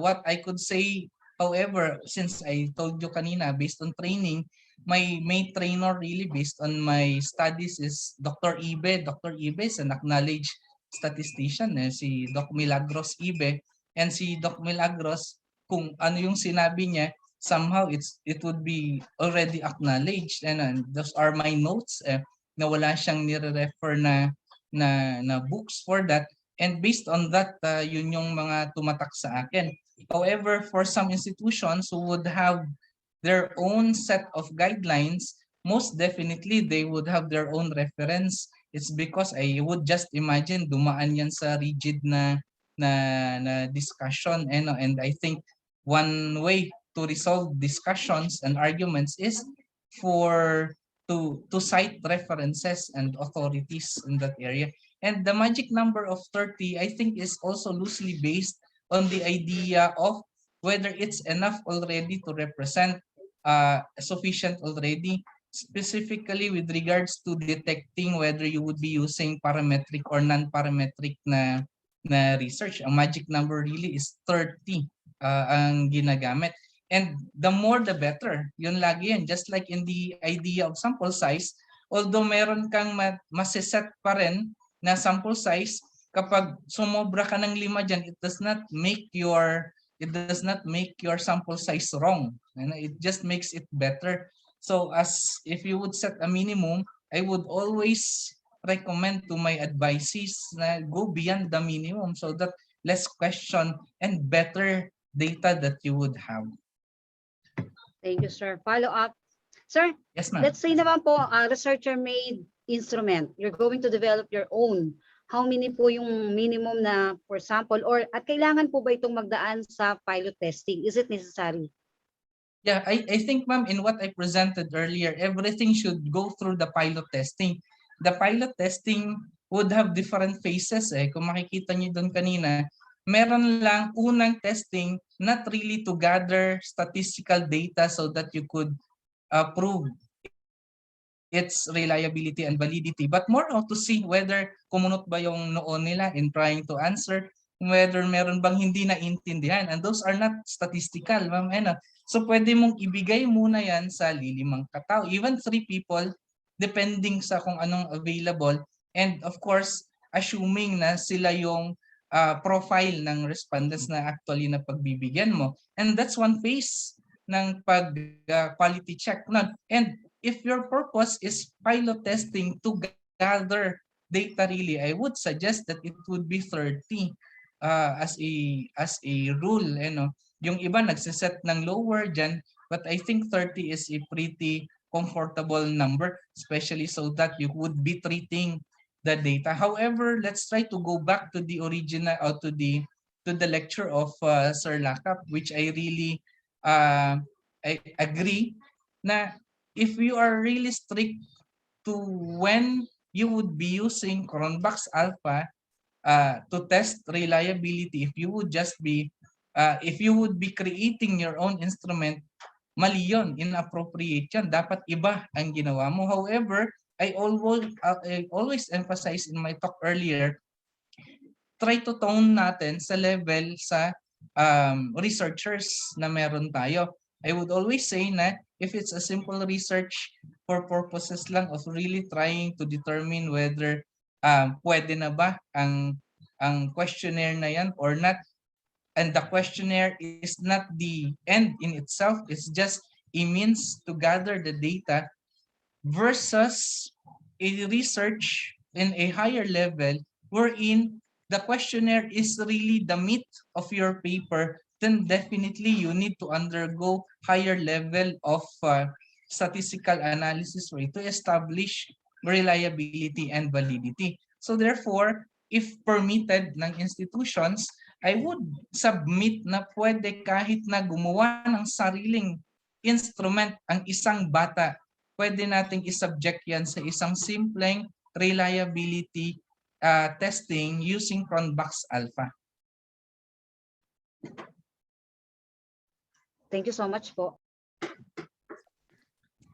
What I could say, however, since I told you kanina, based on training, my main trainer really based on my studies is Dr. Ibe. Dr. Ibe is an acknowledged statistician, si Doc Milagros Ibe. And si Doc Milagros, kung ano yung sinabi niya, somehow it would be already acknowledged. And those are my notes na wala siyang nire-refer na books for that, and based on that yun yung mga tumatak sa akin. However, for some institutions who would have their own set of guidelines, most definitely they would have their own reference. It's because I would just imagine dumaan yan sa rigid na discussion, and I think one way to resolve discussions and arguments is to cite references and authorities in that area. And the magic number of 30, I think, is also loosely based on the idea of whether it's enough already to represent sufficient already, specifically with regards to detecting whether you would be using parametric or non-parametric na research. A magic number really is 30 ang ginagamit. And the more the better. Yun lagi yan. Just like in the idea of sample size, although meron kang masiset pa rin na sample size, kapag sumobra ka ng 5 dyan, it does not make your sample size wrong. And it just makes it better. So as if you would set a minimum, I would always recommend to my advisees na go beyond the minimum so that less question and better data that you would have. Thank you, sir. Follow up. Sir, yes, ma'am. Let's say naman po, researcher-made instrument. You're going to develop your own. How many po yung minimum na, for example, at kailangan po ba itong magdaan sa pilot testing? Is it necessary? Yeah, I think, ma'am, in what I presented earlier, everything should go through the pilot testing. The pilot testing would have different phases eh. Kung makikita niyo doon kanina, meron lang unang testing not really to gather statistical data so that you could prove its reliability and validity, but more of to see whether kumunot ba yung noon nila in trying to answer, whether meron bang hindi naintindihan, and those are not statistical, ma'am. So pwede mong ibigay muna yan sa lilimang katao, even 3 people, depending sa kung anong available, and of course, assuming na sila yung profile ng respondents na actually na pagbibigyan mo. And that's one phase ng pag quality check. And if your purpose is pilot testing to gather data really, I would suggest that it would be 30 as a rule. Yung iba nagsiset ng lower dyan, but I think 30 is a pretty comfortable number, especially so that you would be treating the data. However, let's try to go back to the original or to the lecture of Sir Lakap, which I really I agree na if you are really strict to when you would be using Cronbach's alpha to test reliability, if you would be creating your own instrument, mali yun, inappropriate yan. Dapat iba ang ginawa mo. However, I always emphasize in my talk earlier, try to tone natin sa level sa researchers na meron tayo. I would always say na if it's a simple research for purposes lang of really trying to determine whether pwede na ba ang questionnaire na yan or not, and the questionnaire is not the end in itself, it's just a means to gather the data, versus a research in a higher level wherein the questionnaire is really the meat of your paper, then definitely you need to undergo higher level of statistical analysis to establish reliability and validity. So therefore, if permitted ng institutions, I would submit na pwede kahit na gumawa ng sariling instrument ang isang bata, pwede nating isubject yan sa isang simpleng reliability testing using Cronbach's alpha. Thank you so much po.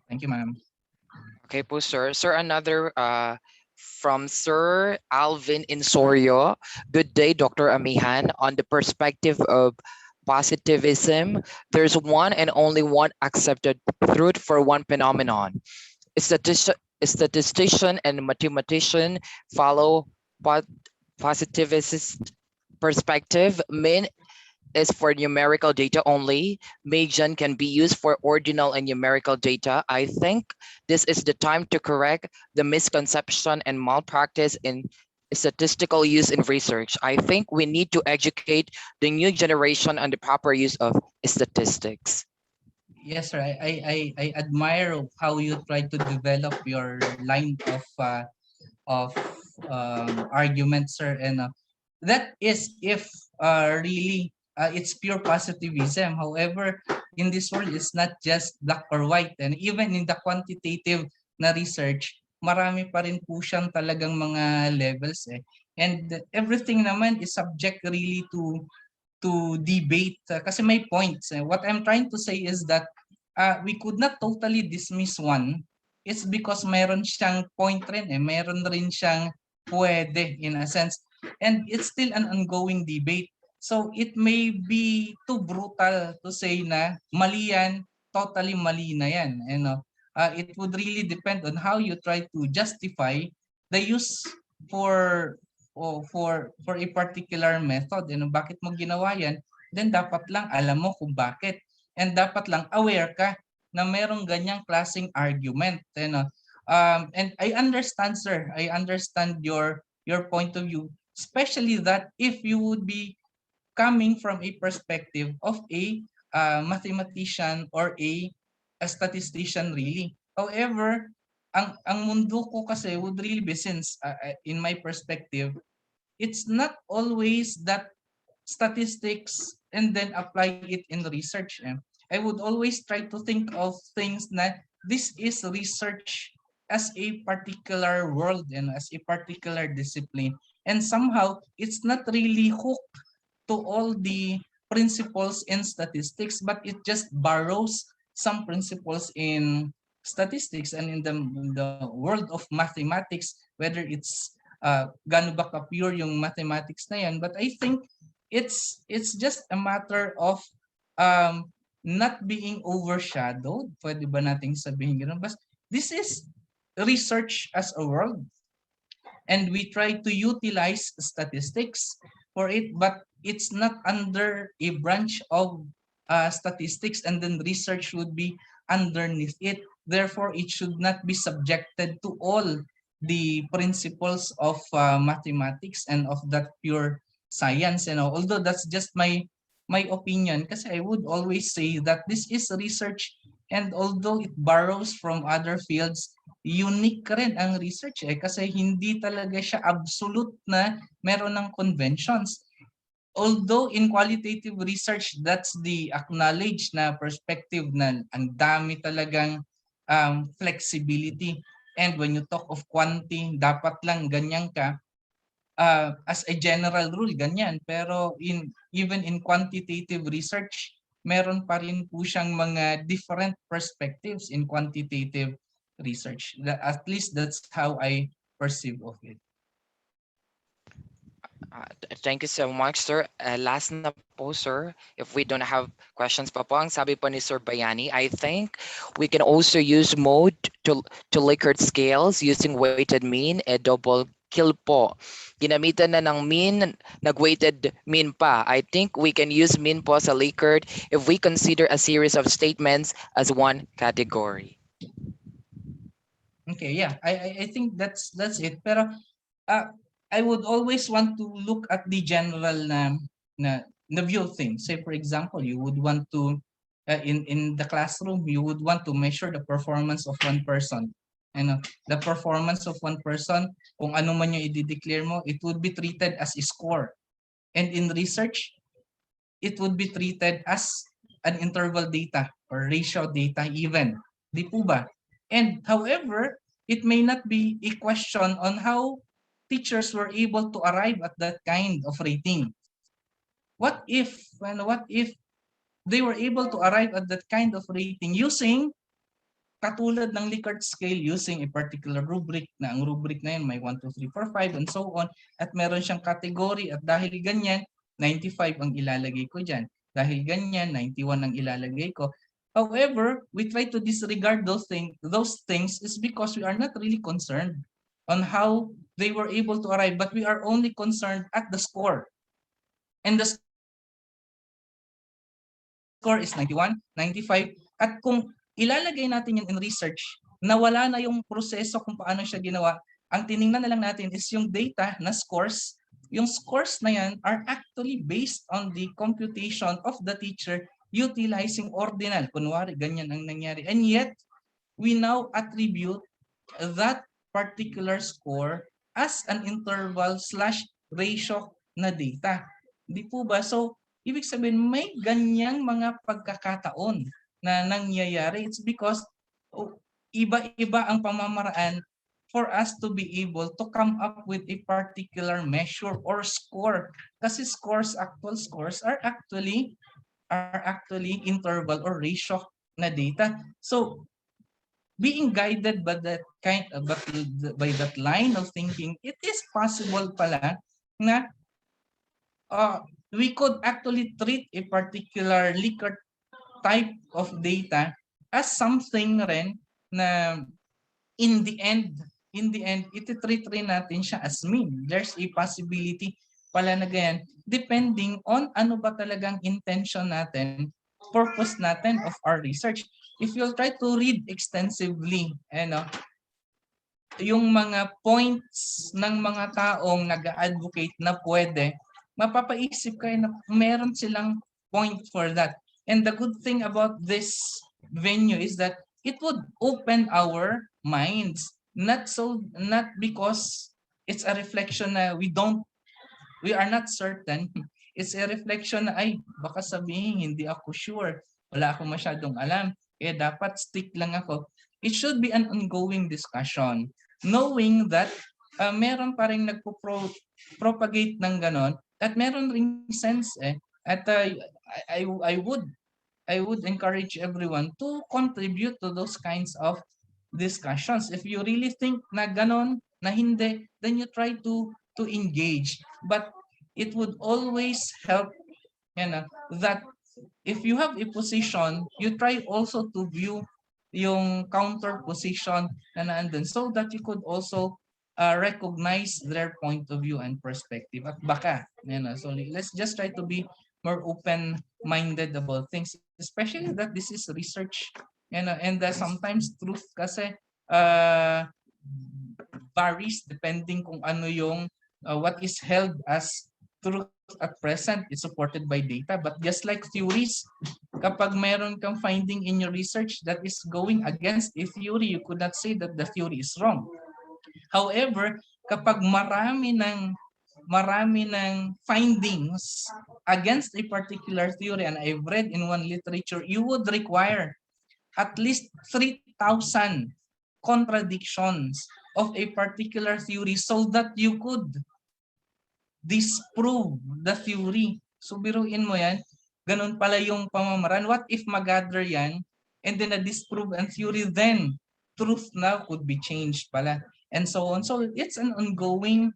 Thank you, ma'am. Okay po, sir. Sir, another from Sir Alvin Insorio. Good day, Dr. Amihan. On the perspective of positivism, there's one and only one accepted truth for one phenomenon. A statistician and mathematician follow positivist perspective. Mean is for numerical data only. MAEd can be used for ordinal and numerical data. I think this is the time to correct the misconception and malpractice in statistical use in research. I think we need to educate the new generation on the proper use of statistics. Yes, sir. I admire how you try to develop your line of argument, sir, and that is if really it's pure positivism. However, in this world, it's not just black or white, and even in the quantitative na research, marami pa rin po siyang talagang mga levels eh. And everything naman is subject really to debate kasi may points. What I'm trying to say is that we could not totally dismiss one. It's because meron siyang point rin eh. Meron rin siyang pwede in a sense. And it's still an ongoing debate. So it may be too brutal to say na mali yan, totally mali na yan. It would really depend on how you try to justify the use for a particular method. Bakit mo ginawa yan? Then dapat lang alam mo kung bakit. And dapat lang aware ka na merong ganyang klaseng argument. And I understand, sir. I understand your point of view, especially that if you would be coming from a perspective of a mathematician or a statistician really. However, ang mundo ko kasi would really be, since in my perspective, it's not always that statistics and then apply it in research. I would always try to think of things that this is research as a particular world and as a particular discipline. And somehow it's not really hooked to all the principles in statistics, but it just borrows some principles in statistics and in the world of mathematics, whether it's gaano ba ka-pure yung mathematics na yan. But I think it's just a matter of not being overshadowed. Pwede ba nating sabihin gano'n? But this is research as a world. And we try to utilize statistics for it, but it's not under a branch of statistics, and then research would be underneath it. Therefore, it should not be subjected to all the principles of mathematics and of that pure science. Although that's just my opinion, kasi I would always say that this is research, and although it borrows from other fields, unique rin ang research kasi hindi talaga siya absolute na meron ng conventions. Although in qualitative research, that's the acknowledged na perspective na ang dami talagang flexibility. And when you talk of quanti, dapat lang ganyan ka. As a general rule, ganyan. Pero even in quantitative research, meron pa rin po siyang mga different perspectives in quantitative research. At least that's how I perceive of it. Thank you so much, sir. Last na po, sir. If we don't have questions pa po, ang sabi po ni Sir Bayani, I think we can also use mode to Likert scales using weighted mean, double kill po. Ginamitan na ng mean, nag-weighted mean pa. I think we can use mean po sa Likert if we consider a series of statements as one category. Okay, yeah, I think that's it. Pero I would always want to look at the general na view of things. Say for example, you would want to in the classroom, you would want to measure the performance of one person. The performance of one person, kung ano man yung i-declare mo, it would be treated as a score. And in research, it would be treated as an interval data or ratio data even. Di po ba? And however, it may not be a question on how teachers were able to arrive at that kind of rating. What if they were able to arrive at that kind of rating using katulad ng Likert scale, using a particular rubric, na ang rubric na yun may 1, 2, 3, 4, 5 and so on, at meron siyang category, at dahil ganyan 95 ang ilalagay ko dyan, dahil ganyan 91 ang ilalagay ko. However, we try to disregard those things is because we are not really concerned on how they were able to arrive, but we are only concerned at the score. And the score is 91, 95, at kung ilalagay natin yun in research, nawala na yung proseso kung paano siya ginawa, ang tiningnan na lang natin is yung data na scores. Yung scores na yan are actually based on the computation of the teacher utilizing ordinal. Kunwari, ganyan ang nangyari. And yet, we now attribute that particular score as an interval/ratio na data. Di po ba? So, ibig sabihin, may ganyang mga pagkakataon na nangyayari. It's because iba-iba ang pamamaraan for us to be able to come up with a particular measure or score. Kasi actual scores are actually interval or ratio na data. So being guided by that by that line of thinking, it is possible pala na we could actually treat a particular Likert type of data as something rin na in the end, iti-treat rin natin siya as mean. There's a possibility pala na ganyan, depending on ano ba talagang intention natin, purpose natin of our research. If you'll try to read extensively, yung mga points ng mga taong nag-advocate na pwede, mapapaisip kayo na meron silang point for that. And the good thing about this venue is that it would open our minds, not because it's a reflection na we are not certain. It's a reflection na, ay, baka sabihin, hindi ako sure. wala akong masyadong alam. Eh dapat stick lang ako. It should be an ongoing discussion. Knowing that meron pa rin nagpo-propagate ng ganon at meron ring sense eh. At I would encourage everyone to contribute to those kinds of discussions. If you really think na ganon, na hindi, then you try to engage. But it would always help that if you have a position, you try also to view yung counter position na naandun so that you could also recognize their point of view and perspective. At baka, so let's just try to be more open-minded about things, especially that this is research. And sometimes truth kasi varies depending kung ano yung what is held as truth at present is supported by data. But just like theories, kapag meron kang finding in your research that is going against a theory, you could not say that the theory is wrong. However, kapag marami ng findings against a particular theory, and I've read in one literature, you would require at least 3,000 contradictions of a particular theory so that you could disprove the theory. So biruin mo yan, ganun pala yung pamamaraan. What if mag-gather yan and then disprove ang theory, then truth now could be changed pala, and so on. So it's an ongoing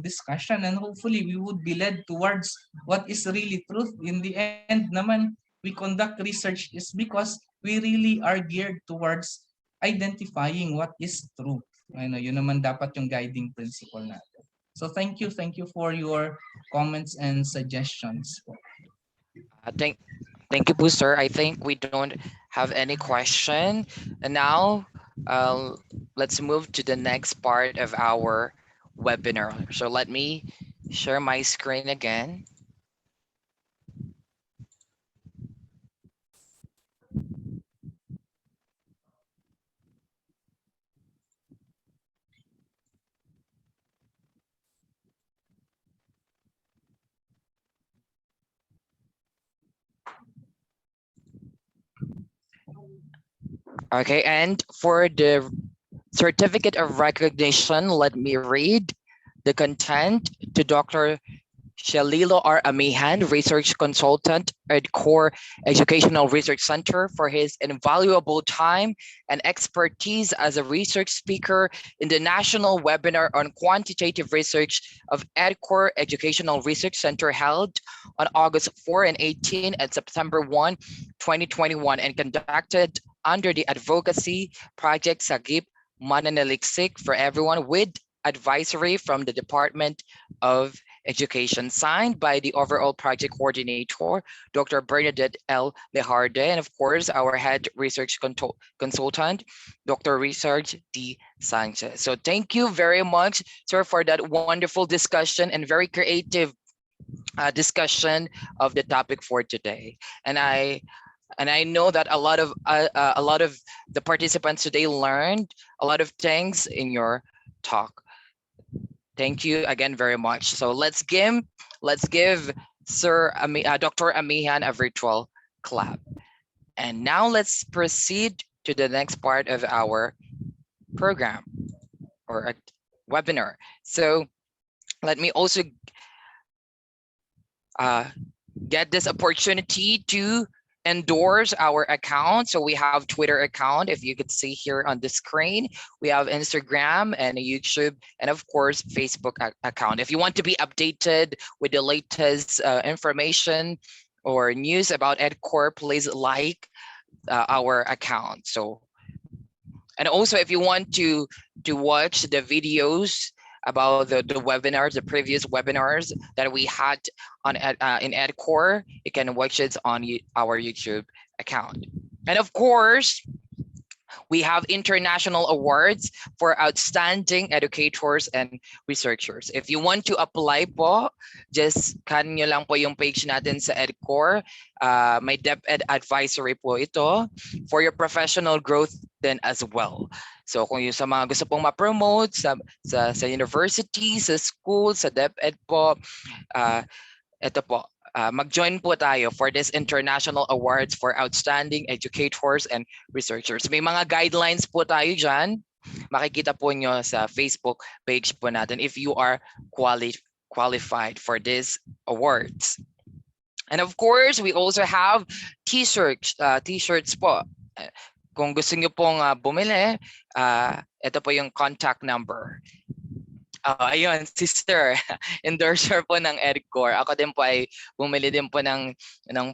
discussion, and hopefully we would be led towards what is really truth. In the end naman, we conduct research is because we really are geared towards identifying what is true. Yun naman dapat yung guiding principle natin. So thank you for your comments and suggestions. Thank you, po, sir. I think we don't have any question. And now, let's move to the next part of our webinar. So let me share my screen again. Okay, and for the certificate of recognition, let me read the content to Dr. Shielilo R. Amihan, Research Consultant at Core Educational Research Center, for his invaluable time and expertise as a research speaker in the national webinar on quantitative research of EdCore Educational Research Center held on August 4 and 18 and September 1, 2021, and conducted under the Advocacy Project Sagip Mananaliksik for Everyone with advisory from the Department of Education, signed by the overall project coordinator, Dr. Bernadette L. Lejarde, and of course, our head research consultant, Dr. Richard D. Sanchez. So thank you very much, sir, for that wonderful discussion and very creative discussion of the topic for today. And I know that a lot of the participants today learned a lot of things in your talk. Thank you again very much. So let's give Sir Dr. Amihan a virtual clap. And now let's proceed to the next part of our program or webinar. So let me also get this opportunity to endorse our account. So we have Twitter account, if you could see here on the screen. We have Instagram and YouTube, and of course, Facebook account. If you want to be updated with the latest information or news about EdCore, please like our account. So, and also if you want to watch the videos about the webinars, the previous webinars that we had on in EdCore, you can watch it on our YouTube account. And of course, we have international awards for outstanding educators and researchers. If you want to apply po, just kan nyo lang po yung page natin sa EdCore. May DepEd advisory po ito for your professional growth then as well. So kung yung sa mga gusto pong ma-promote sa university, sa school, sa DepEd po, ito po, mag-join po tayo for this International Awards for Outstanding Educators and Researchers. May mga guidelines po tayo dyan. Makikita po nyo sa Facebook page po natin if you are qualified for these awards. And of course, we also have t-shirts po. Kung gusto nyo pong bumili, ito po yung contact number. Ayun, sister, endorser po ng EdCore. Ako din po ay bumili din po ng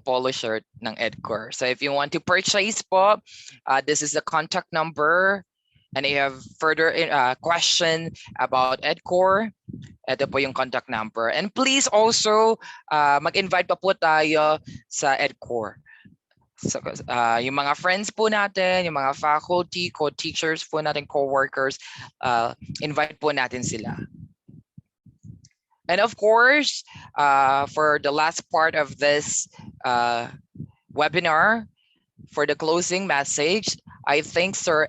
polo shirt ng EdCore. So if you want to purchase po, this is the contact number. And if you have further question about EdCore, ito po yung contact number. And please also mag-invite pa po tayo sa EdCore. So, yung mga friends po natin, yung mga faculty, co-teachers po natin, co-workers, invite po natin sila. And of course, for the last part of this webinar, for the closing message, I think Dr.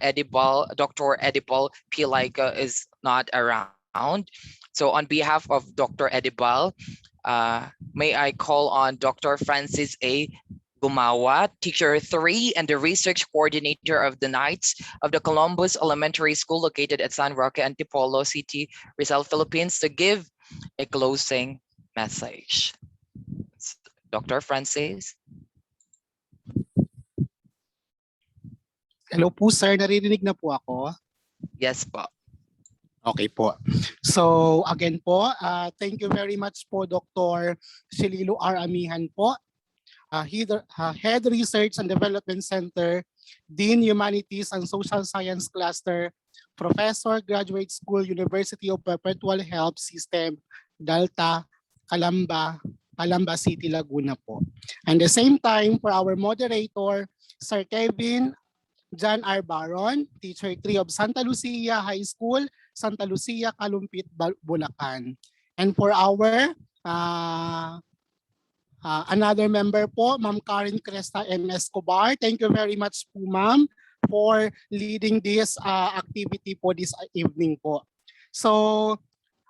Edibal Pilaika is not around. So on behalf of Dr. Edibal, may I call on Dr. Francis A. Gumawa, Teacher 3 and the Research Coordinator of the Knights of the Columbus Elementary School located at San Roque, Antipolo City, Rizal, Philippines, to give a closing message. Dr. Francis. Hello po sir, naririnig na po ako? Yes po. Okay po. So again po, thank you very much po Dr. Shielilo R. Amihan po. Head Research and Development Center, Dean Humanities and Social Science Cluster, Professor, Graduate School, University of Perpetual Health System, DALTA-Calamba, City, Laguna po. And the same time for our moderator, Sir Kevin John R. Barrun, Teacher 3 of Santa Lucia High School, Santa Lucia, Calumpit, Bulacan. And for our another member po, Ma'am Karen Krista and Escobar. Thank you very much po, Ma'am, for leading this activity po this evening po. So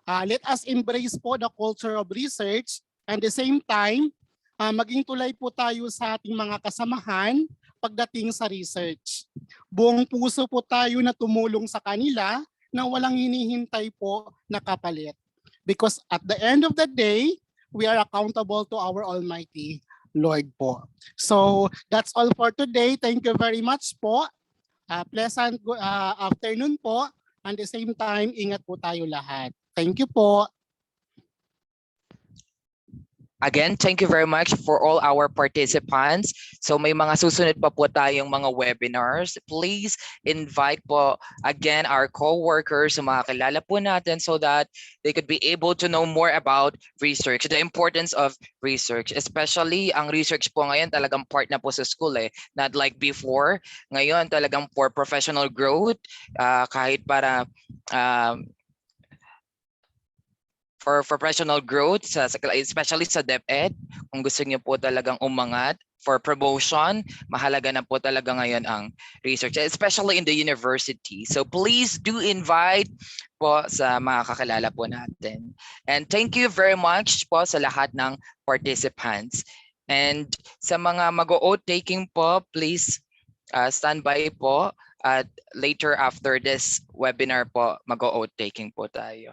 let us embrace po the culture of research and the same time, maging tulay po tayo sa ating mga kasamahan pagdating sa research. Buong puso po tayo na tumulong sa kanila na walang hinihintay po na kapalit. Because at the end of the day, we are accountable to our Almighty Lord po. So that's all for today. Thank you very much po. Pleasant afternoon po. And the same time, ingat po tayo lahat. Thank you po. Again, thank you very much for all our participants. So may mga susunod pa po tayong mga webinars. Please invite po again our co-workers, mga kilala po natin so that they could be able to know more about research, the importance of research. Especially ang research po ngayon talagang part na po sa school not like before. Ngayon talagang for professional growth, kahit para for professional growth, especially sa DepEd, kung gusto niyo po talagang umangat for promotion, mahalaga na po talaga ngayon ang research, especially in the university. So please do invite po sa mga kakilala po natin. And thank you very much po sa lahat ng participants. And sa mga mag-o-oath taking po, please stand by po at later after this webinar po, mag-o-oath taking po tayo.